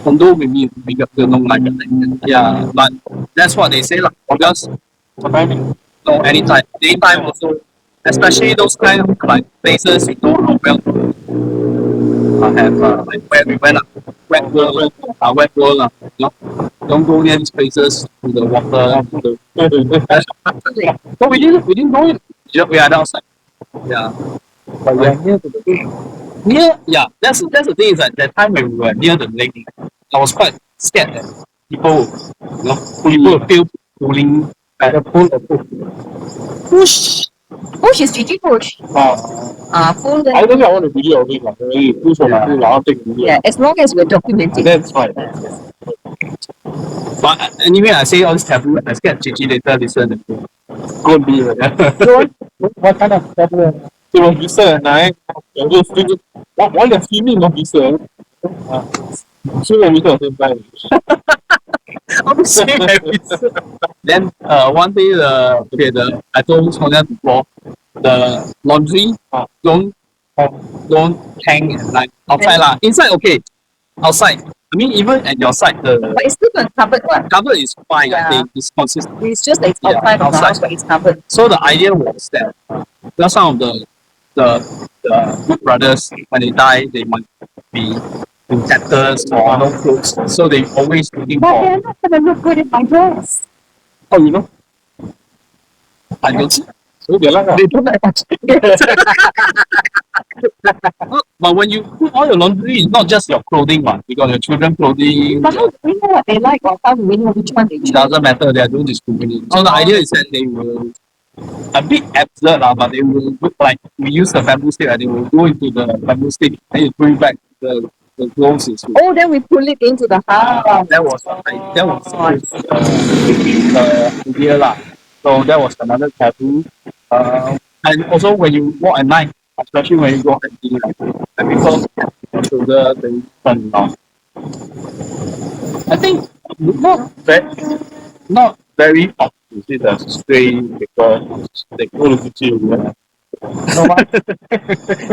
Condo maybe we got to know lifeguard. Yeah, but that's what they say lah. Because no, anytime, daytime also, especially those kind of like places you know how well have like where we went wet world, you know. Don't go near these places to the water. So we didn't know it. We are outside. Yeah. But we are near to the beach. Yeah, that's the thing is that time when we were near the lake, I was quite scared that people will feel pulling at the pool of Push. Push is Gigi push. Pull I then. don't think I want a video of it. Maybe push on the pool, I'll take a video. Yeah, as long as we're documenting. That's fine. But anyway, I say all this taboo. I scared Gigi later listen. Go and be what kind of taboo? It was whistle at night. Why the female not whistle? Swing and whistle at the same time. Then one day I told Sonia before the laundry don't hang at night outside lah. Inside okay, outside. I mean even at your side the But it's still covered one. cover is fine. Yeah. I think it's consistent. It's just like it's outside of the outside. house, but it's covered. So the idea was that because some of the good brothers when they die they might be in tatters or no clothes, so they always looking But for. they're not gonna look good in my dress. Oh, you know, I don't see. So they like They don't like but when you put all your laundry, it's not just your clothing, one. You got your children clothing. But how do we know what they like or how do we know which one they It choose? doesn't matter. They are doing discriminate. So the idea is that they will a bit absurd, but they will look like we use the bamboo stick. They will go into the bamboo stick and you bring back the clothes. Oh, then we pull it into the house. That was the idea lah. So that was another taboo. And also when you walk at night, especially when you go hiking, and people your shoulder, they turn down. I think not very often you see the stray people they go to the gym.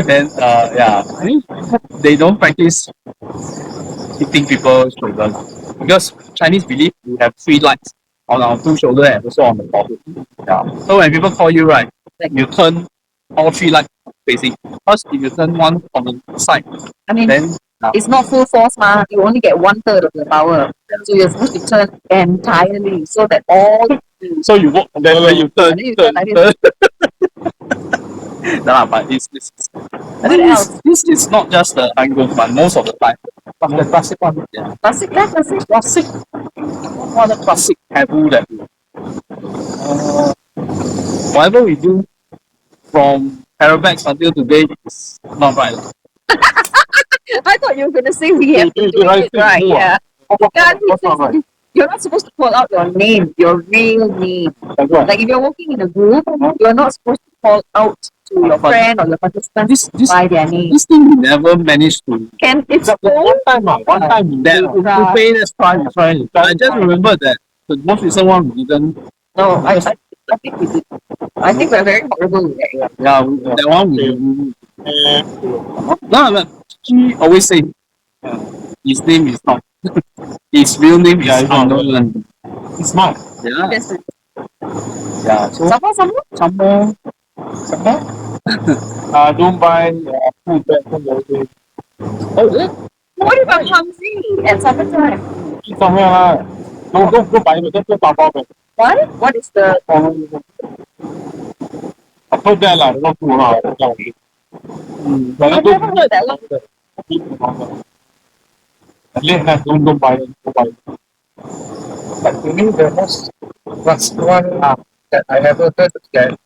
Then yeah, I mean they don't practice hitting people's shoulder because Chinese believe we have 3 lights on our 2 shoulder and also on the body. Yeah. So when people call you right, you turn all 3 lights facing. Because if you turn one on the side, I mean, then it's not full force, ma. You only get 1/3 of the power. So you're supposed to turn entirely so that all. so you walk and then when you turn, And then you turn like turn. but this is, I think this is not just the Anglo, but most of the time. But the classic one. Yeah. Classic, yeah, classic. Classic. What a classic taboo that whatever we do from Parabex until today is not right. I thought you were going to say we have to do do the right it thing, right. do Yeah. Yeah, What's not right? you're not supposed to call out your name, your real name. Like what? Like if you're working in a group, you're not supposed to call out to your But friend or your participant this by their name. this thing we never managed to. Can it's That one time, one time we That did. to pay that's fine. I just remember that the most recent one we didn't. no, I think we did. I think we're very horrible with that. Yeah. Yeah, that one we didn't. No, but he always say his name is not. His real name is unknown. It's not. Yeah, That's it. yeah. So Some more. Don't buy food back from the day. What about Hamzi at summertime? Eat somewhere lah. Don't buy it. Just go Taboos back. What? What is the I've heard that lah. Not true lah. But I've never heard that one. Late night, don't buy it. Don't buy it. But to me, the most last one that I ever heard is that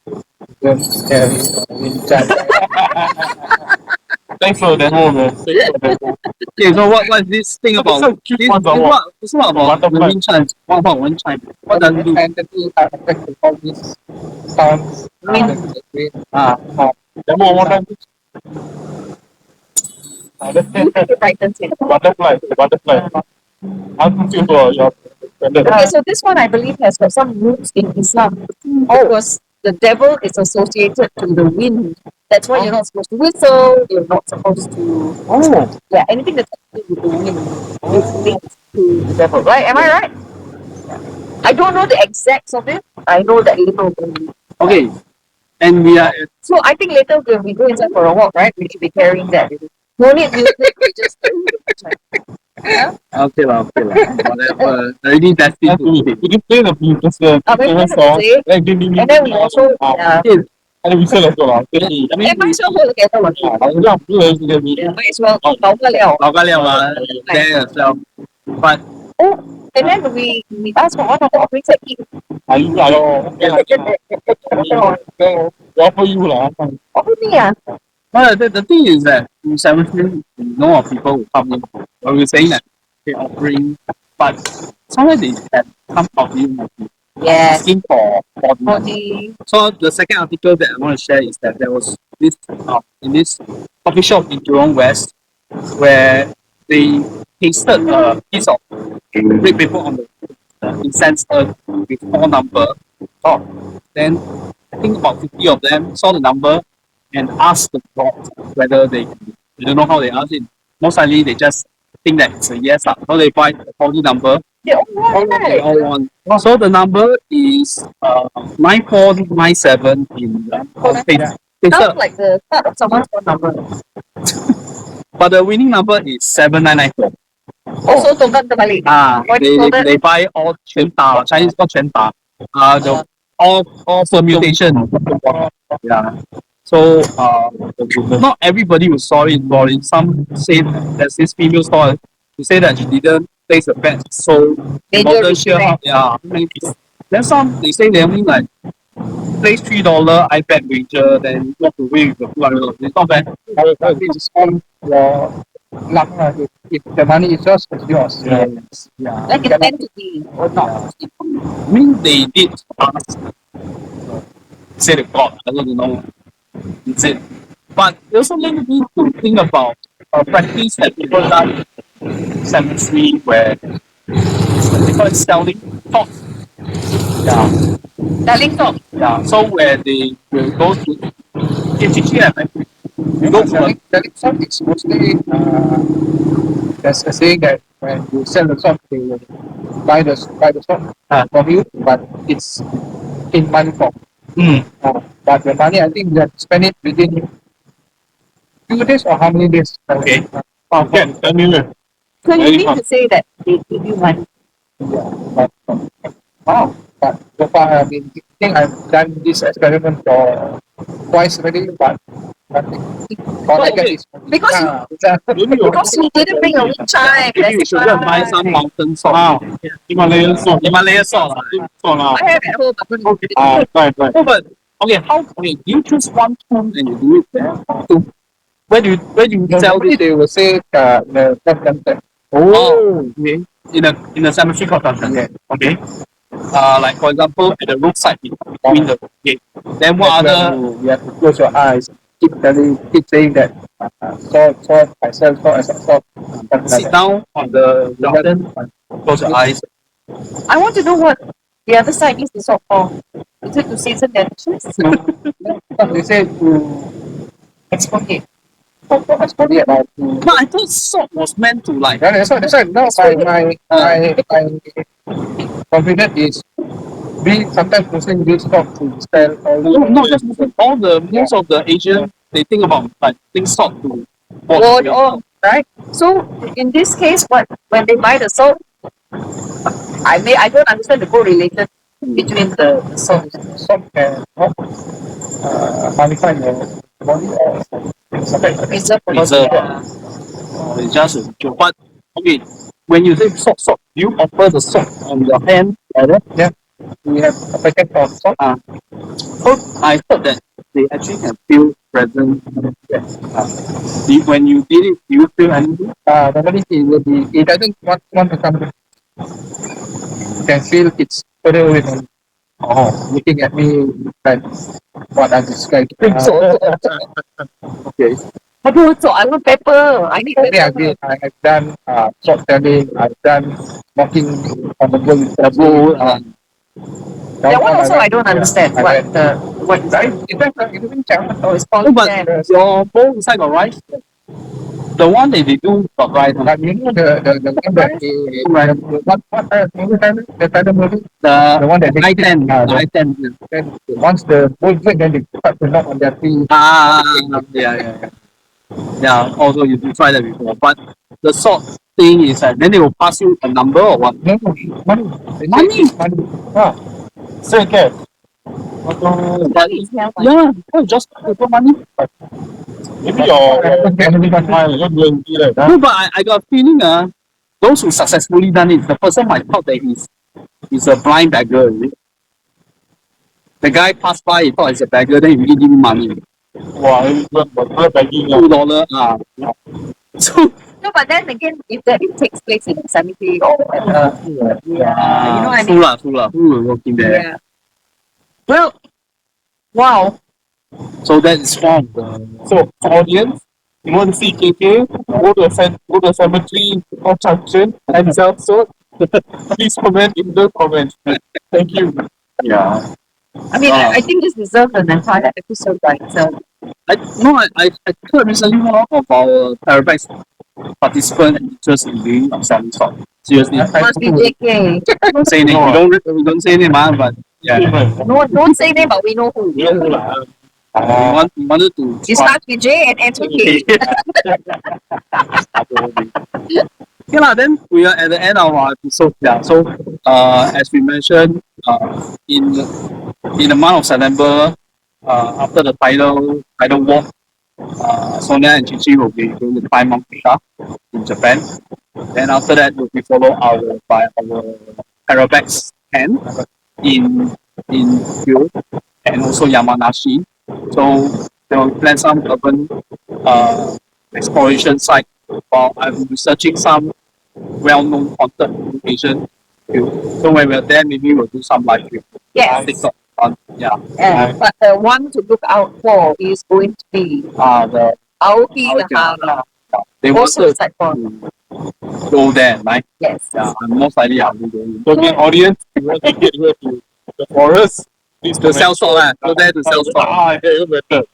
Thanks for the demo, man. Okay, so what is this thing about? So cute This ones are what? it's not about the Butterfly. wind chime. What about wind chime? What does it do? Entity are affected all these sounds. Demo one time. Butterfly. I'm confused for your Okay, so this one I believe has got some roots in Islam. Because the devil is associated to the wind. That's why you're not supposed to whistle, you're not supposed to anything that's to do with the wind is linked to the devil. Right? Am I right? I don't know the exacts of it. I know that little bit. Okay, and we are at So I think later when we go inside for a walk, right, we should be carrying that. No need music, we just okay lah. Whatever. Already destined to We can play the famous song. and then we also And we sell as well. might as well hold together one. Might as well 搞不了。老干了嘛 there yourself. But Oh, and then we asked for one of the offerings at eat. Offer you lah. Offer me but the thing is that in 17 we know of people who come in. But we're saying that they offering, but sometimes they have come out in Yes. asking for For money. the So the second article that I want to share is that there was this in this coffee shop in Jurong West where they pasted a piece of red paper on the incense urn with 4 number. Then I think about 50 of them saw the number and asked the god whether they don't know how they asked it. Most likely they just think that it's a yes. So they buy the 40 number. they all want, They right? all want. So the number is 9497 in Sounds like the start of someone's phone number. but the winning number is 7994. Also token terbalik. What do you call that? They buy all 全打 Chinese called 全打 the all permutation. Yeah. So not everybody who saw it bought it. Some say there's this female store who say that she didn't place a bet, so They bought do the share. respect. Yeah. Then some they say they only like place $3 iPad wager, then walk away with the $200. It's not bad. It's on your luck. If the money is yours, it's yours. Yeah. Like it's meant to be or not. I mean, they did ask. Say the God, I don't know. Is it? But they also need to think about a practice that people done in cemetery where people is selling talk. Yeah. Darling talk. Yeah. So where they will go to KTG and go to a Selling salt is mostly there's a saying that when you sell the salt, they will buy the salt from you, but it's in money form. But the money, I think that spend it within 2 days or how many days? Okay. Okay, 10 million. So you Very mean to say that they give you money? Yeah, wow. But so far, I think I've done this experiment for twice already, but All I get is Because you- Maybe you Because you didn't bring a wind chime. maybe we should go and buy some mountain salt. Himalayan salt. Himalayan salt. I have at home. I'm going to Right. No, but okay, you choose one tomb and you do it there? Where do you sell Normally this? they will say the left center. Oh, okay. In a cemetery called Duncan. Yeah. Okay. Like for example, at the roadside between the gate. Then what That's other? when you have to close your eyes. Keep saying that salt, I sell salt. Sit down on the garden, close your eyes. I want to know what the other side is the salt for. Is it to season their dishes? They say to Exfoliate. exfoliate or to. But I thought salt was meant to like. Yeah, that's why now my confidence is we sometimes Muslim use salt to spell all No, not just Muslim. All the most of the Asian they think about like think salt to Wood or right? So in this case, what when they buy the salt, I don't understand the correlation between the salt. salt can help modify your body or something. Preserve. Preserve. It's just a joke. But okay, when you say salt, do you offer the salt on your hand like that? Yeah. We have a packet of salt. So I heard that they actually can feel present. When you did it, do you feel anything? Normally it doesn't want to come. You can feel it's further away from looking at me like what I described. Okay. So I want pepper. I need pepper. I have done short selling, I've done walking on the boat with Taboo, That one also I don't understand. What is right? It doesn't count. Oh, it's no, called but jam. your bowl inside got rice. The one that they do got rice. But you know the one that the title movie, The one that they I-10. I-10. then once the boat break, then they start to knock on their feet. Yeah. Yeah, also you do try that before. But the sort thing is that then they will pass you a number or what? No, money. Money? So cash. But, yeah, just paper money. Maybe your No, but I got a feeling those who successfully done it, the person might thought that he's a blind beggar. Is it? The guy passed by, he thought he's a beggar, then he really give him money. Wow, $2. So No, but then again, if that it takes place in a cemetery or whatever, you know what I mean? true lah. Who will working there? Yeah. Well, wow. So that is one of the So audience, you want to see KK, go to a cemetery or junction and sell sword. Please comment in the comments. Thank you. yeah. I mean, I think this deserves an entire episode by itself. I heard recently one of our Parabex participant interest in doing selling stock. Seriously, Must be JK. don't say name. We don't say name, but yeah. No, don't say name, but we know who. We wanted to. It starts with J and ends with K. Okay lah, then we are at the end of our episode. Yeah, so as we mentioned, in the month of September, after the title walk, Sonia and Chichi will be going to climb Mount Pika in Japan. Then after that, we follow our Parabex Plan in Kyoto and also Yamanashi. So they will plan some urban exploration site. While I'm researching some well-known haunted location. So when we're there, maybe we'll do some live stream. Yes. TikTok, But the one to look out for is going to be the Aoki Nahara. they Also wanted side for to go there, right? yes. Yeah, and most likely I'll be going. So the audience, you want to get here to the forest, please To sell stock, go there to sell stock. better.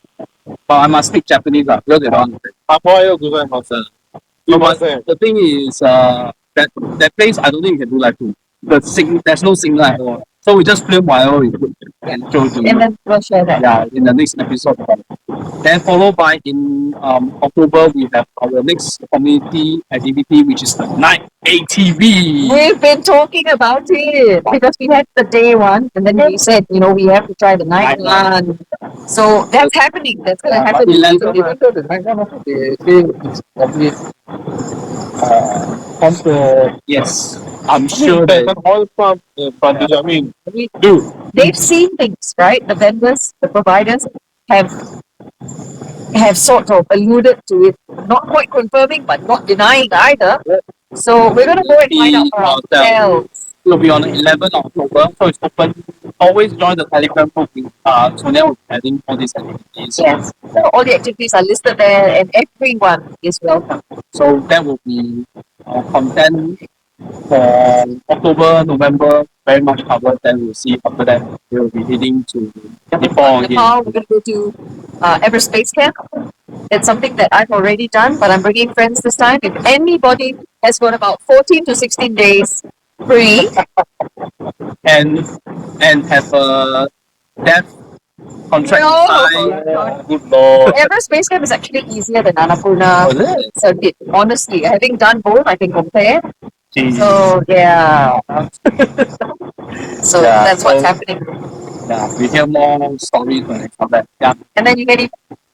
But I must speak Japanese, because they don't understand. No, but the thing is, that place, I don't think you can do live too. There's no signal at all. So we just film whatever we put and show to And you. then we'll share that. Yeah, in the next episode. Then followed by in October, we have our next community activity, which is the night ATV. We've been talking about it because we had the day one and then we said, we have to try the night one. So that's happening. That's going to happen. Even though the night one also, they say it's probably contour. Yes, I'm sure There's that an oil pump frontage. I mean, They've seen things, right? The vendors, the providers have sort of alluded to it, not quite confirming, but not denying either. So we're going to go and find out for ourselves. it will be on the 11th of October, so it's open. Always join the Telegram group. So now we're adding all these activities. Yes, so all the activities are listed there, and everyone is welcome. So that will be content for October, November, very much covered. Then we'll see after that. We'll be heading to Nepal again. Nepal, we're going to go to Everspace Camp. It's something that I've already done, but I'm bringing friends this time. If anybody has got about 14 to 16 days free, and have a death contract signed. good lord. Everspace Camp is actually easier than Annapurna Oh, is it? circuit. Honestly, having done both, I can compare. So yeah. So Yeah, that's what's happening. Yeah, we hear more stories when they come back. Yeah. And then you get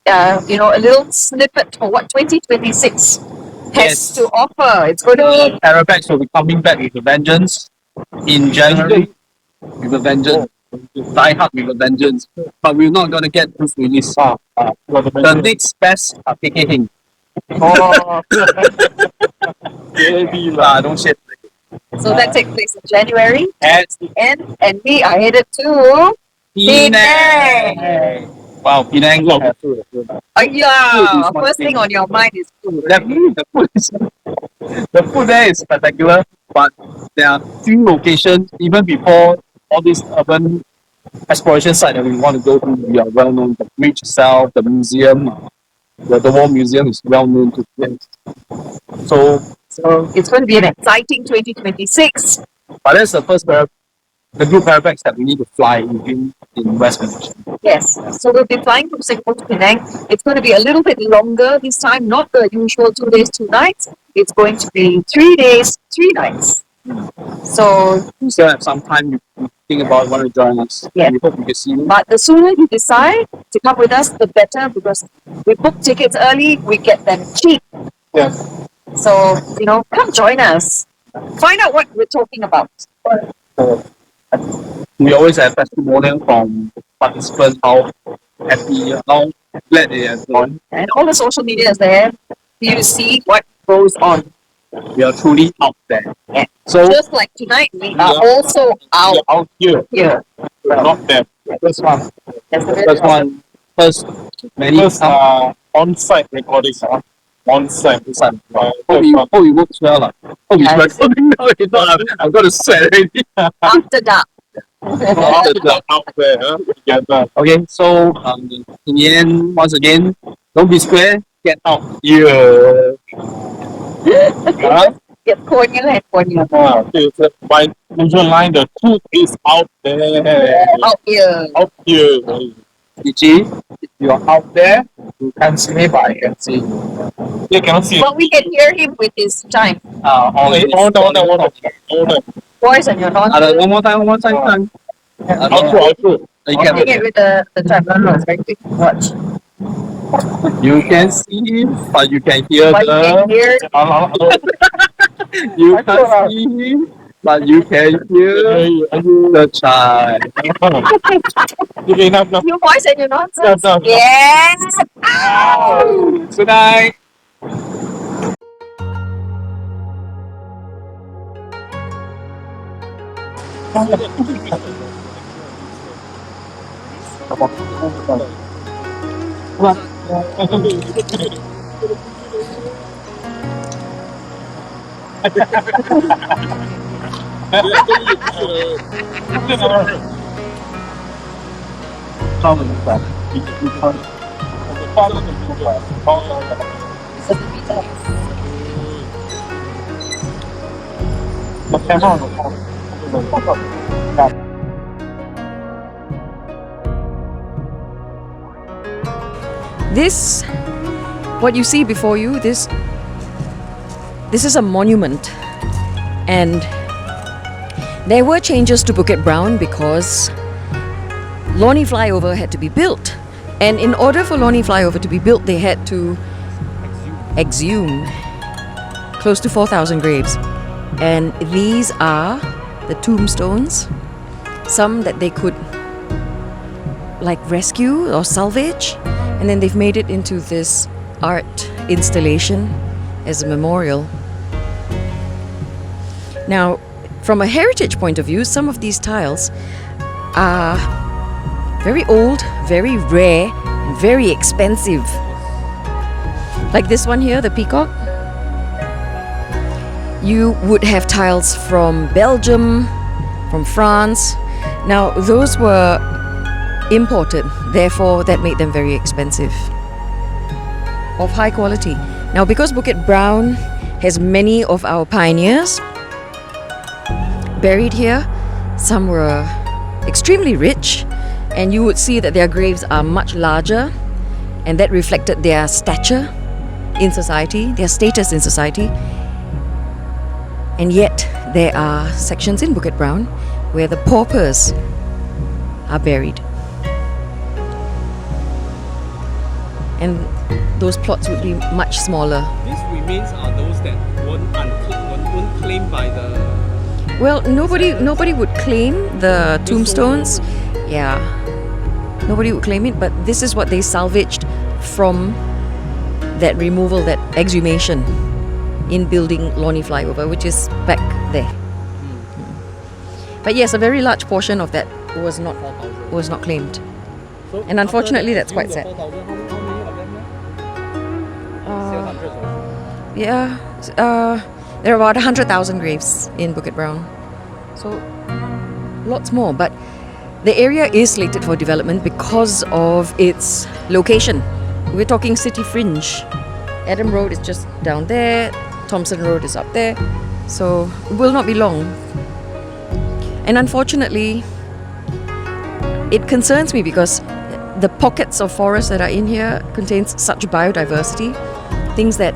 a little snippet for what 2026 has Yes. to offer. It's going to be Parabex will be coming back with a vengeance in January. With a vengeance. Die Hard with a vengeance. But we're not gonna get this release. The next best KK Hing. Don't shit. so that takes place in January. And And we are headed to Penang. Wow, Penang. yeah. First thing on your mind is food. Definitely, the food there is spectacular, but there are few locations, even before all these urban exploration site that we want to go to, we are well known. The bridge itself, the museum, the War Museum is well known to them. So It's going to be an exciting 2026. but that's the first the group Parabex that we need to fly in West Malaysia. Yes. So we'll be flying from Singapore to Penang. It's going to be a little bit longer this time, not the usual 2 days, 2 nights. It's going to be 3 days, 3 nights. So, We still have some time you think about want to join us. Yeah. We hope we can see you. but the sooner you decide to come with us, the better, because we book tickets early, we get them cheap. Yeah. So, come join us. Find out what we're talking about. We always have testimonial from participants how happy, how glad they have joined. And all the social media is there for you to see what goes on. We are truly out there. Yeah. So Just like tonight, we are also out Out here, here. not them. This one. That's the first one, first many First on-site recordings. On-site. hope it works well. Hope it's recording now. If not, I'm gonna sweat already. after dark. Out there, together. Okay, so in the end, once again, don't be square, get out. Yeah. Get cornea and cornea. By usual line, the truth is out there. Out here. Out here. Ichi, if you're out there, You can't see me, but I can see you. You cannot see. But we can hear him with his chime. all Hold on. Voice and your non. one more time. Outro. You Sing it can, with the chime. No, it's very quick. Watch. you can see, but you can hear But you can hear. you can't see, but you can hear the chime. Enough. Your voice and your nonsense. No. Yes. Good night. This, what you see before you, this is a monument, and there were changes to Bukit Brown because Lornie Flyover had to be built, and in order for Lornie Flyover to be built, they had to exhume close to 4,000 graves, and these are the tombstones, some that they could like rescue or salvage, and then they've made it into this art installation as a memorial. Now, from a heritage point of view, some of these tiles are very old, very rare, and very expensive. Like this one here, the peacock. You would have tiles from Belgium, from France. Now, those were imported, therefore that made them very expensive, of high quality. Now, because Bukit Brown has many of our pioneers buried here, some were extremely rich, and you would see that their graves are much larger, and that reflected their stature in society, their status in society. And yet there are sections in Bukit Brown where the paupers are buried, and those plots would be much smaller. These remains are those that weren't claimed by the... Well, nobody would claim the tombstones. Yeah, nobody would claim it, but this is what they salvaged from that removal, that exhumation in building Lornie Flyover, which is back there. But yes, a very large portion of that was not claimed, and unfortunately that's quite sad. Yeah, there are about 100,000 graves in Bukit Brown, so lots more. But the area is slated for development because of its location. We're talking city fringe. Adam Road is just down there, Thompson Road is up there, so it will not be long. And unfortunately, it concerns me because the pockets of forest that are in here contains such biodiversity, things that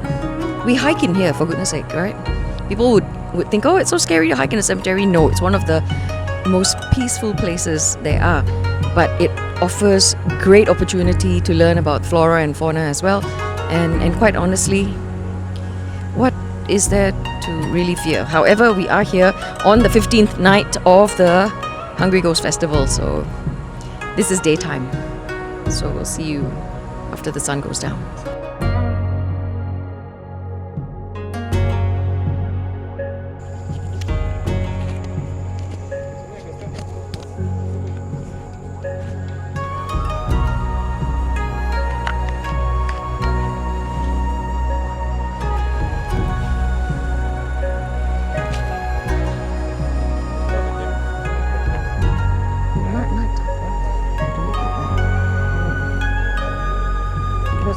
we hike in here, for goodness sake, right? People would think, oh, it's so scary to hike in a cemetery. No, it's one of the most peaceful places there are, but it offers great opportunity to learn about flora and fauna as well. And quite honestly, what is there to really fear? However, we are here on the 15th night of the Hungry Ghost Festival, so this is daytime. So we'll see you after the sun goes down.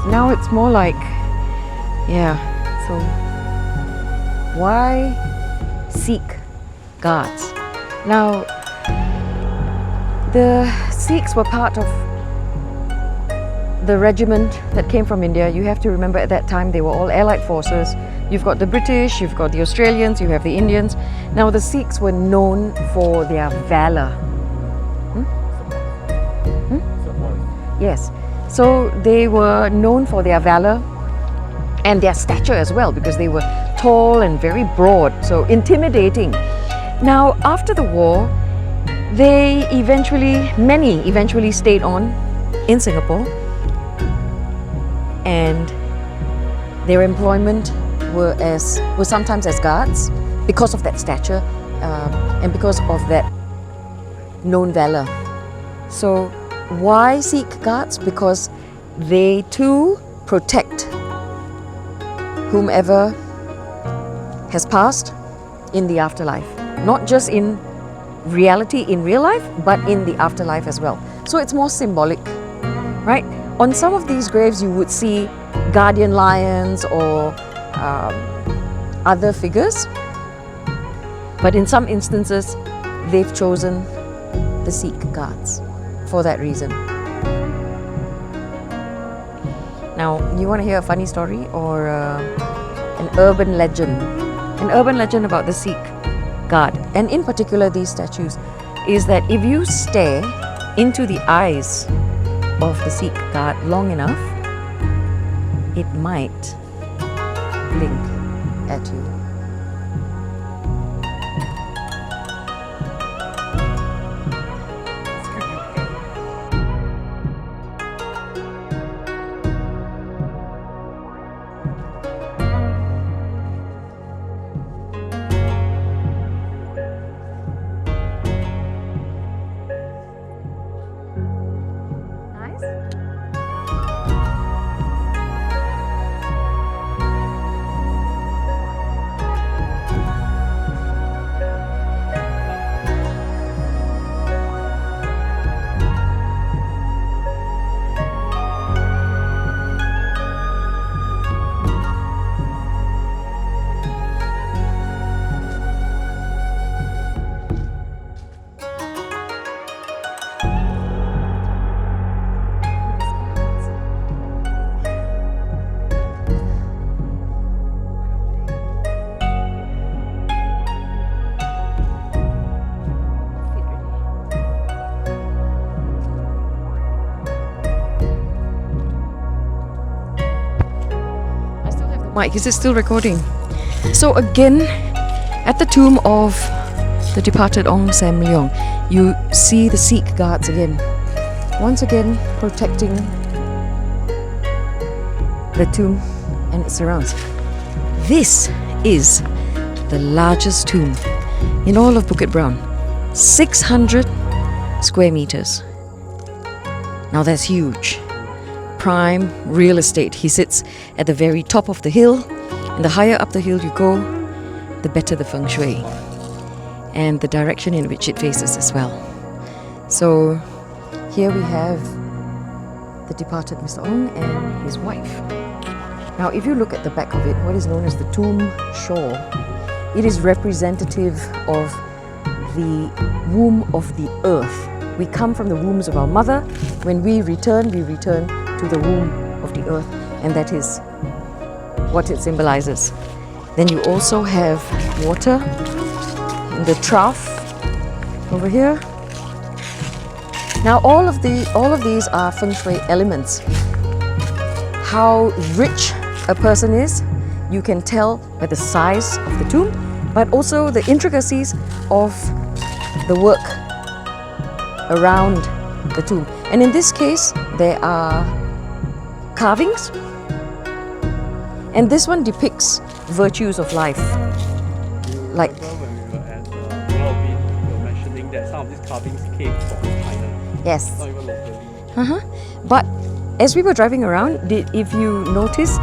Now it's more like, yeah, so why Sikh guards? Now, the Sikhs were part of the regiment that came from India. You have to remember at that time they were all allied forces. You've got the British, you've got the Australians, you have the Indians. Now the Sikhs were known for their valor. Yes. So they were known for their valor and their stature as well, because they were tall and very broad, so intimidating. Now, after the war, many eventually stayed on in Singapore, and their employment were sometimes as guards because of that stature and because of that known valor. So why Sikh guards? Because they too protect whomever has passed in the afterlife. Not just in reality, in real life, but in the afterlife as well. So it's more symbolic, right? On some of these graves you would see guardian lions or other figures, but in some instances they've chosen the Sikh guards for that reason. Now, you want to hear a funny story or an urban legend? An urban legend about the Sikh god, and in particular these statues, is that if you stare into the eyes of the Sikh god long enough, it might blink at you. Mike, is it still recording? So again, at the tomb of the departed Ong Sam Leong, you see the Sikh guards again. Once again, protecting the tomb and its surrounds. This is the largest tomb in all of Bukit Brown. 600 square meters. Now that's huge. Prime real estate. He sits at the very top of the hill, and the higher up the hill you go, the better the feng shui and the direction in which it faces as well. So here we have the departed Mr. Ong and his wife. Now if you look at the back of it, what is known as the tomb shore, it is representative of the womb of the earth. We come from the wombs of our mother. When we return to the womb of the earth, and that is what it symbolizes. Then you also have water in the trough over here. Now all of these are feng shui elements. How rich a person is, you can tell by the size of the tomb, but also the intricacies of the work around the tomb. And in this case, there are carvings, and this one depicts virtues of life. Like when we were at Pulau Ubin, you were mentioning that some of these carvings came from China, yes. not even locally. But as we were driving around, if you noticed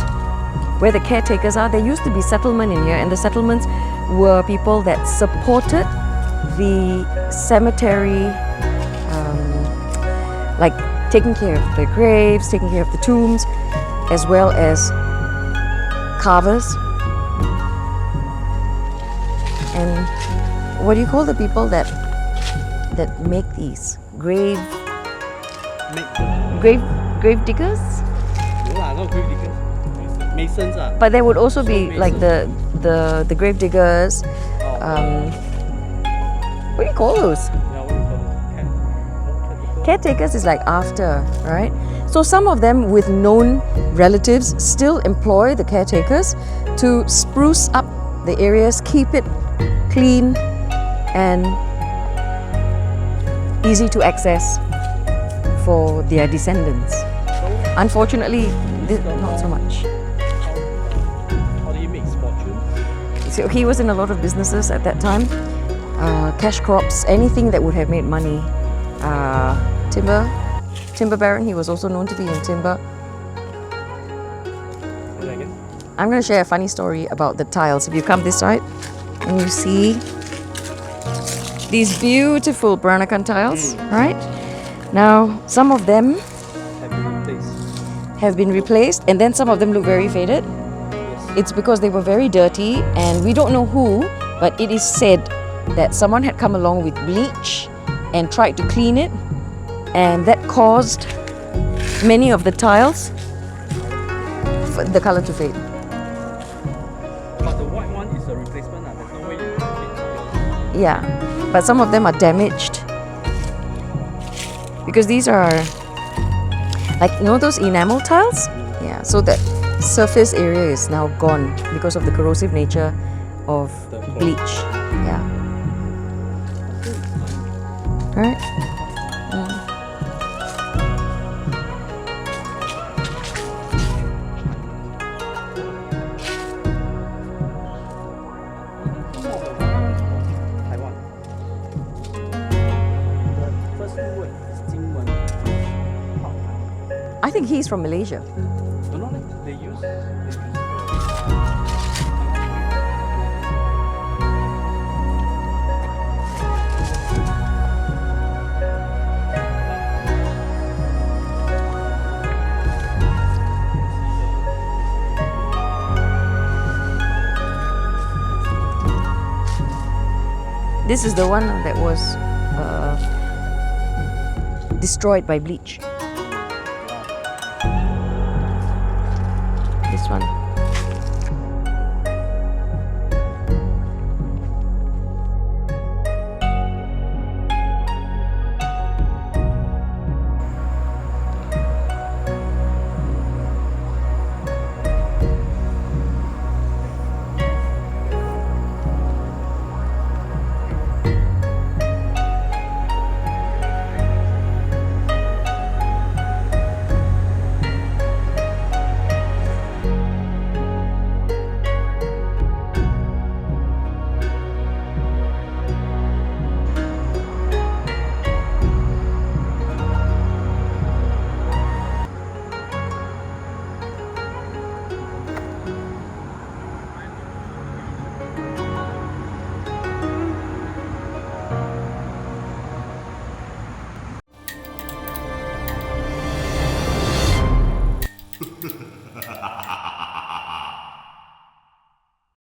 where the caretakers are, there used to be settlement in here, and the settlements were people that supported the cemetery, like taking care of the graves, taking care of the tombs, as well as carvers. And what do you call the people that make these grave diggers? No, not grave diggers. Masons. But there would also be Masons. like the grave diggers. What do you call those? Yeah, what do you call them? Caretakers is like after, right? So some of them with known relatives still employ the caretakers to spruce up the areas, keep it clean and easy to access for their descendants. Unfortunately, not so much. How do you make his fortune? So he was in a lot of businesses at that time. Cash crops, anything that would have made money. Timber baron, he was also known to be in timber. I'm going to share a funny story about the tiles. If you come this side and you see these beautiful Peranakan tiles, right? Now, some of them have been replaced, and then some of them look very faded. It's because they were very dirty, and we don't know who, but it is said that someone had come along with bleach and tried to clean it, and that caused many of the tiles for the color to fade. But the white one is a replacement. There's no way you can fit it. Yeah, but some of them are damaged because these are like, you know, those enamel tiles. Yeah, so that surface area is now gone because of the corrosive nature of The bleach. Yeah. Right. Taiwan. The first two word is 金文. I think he's from Malaysia. Don't know, they use This is the one that was destroyed by bleach. This one.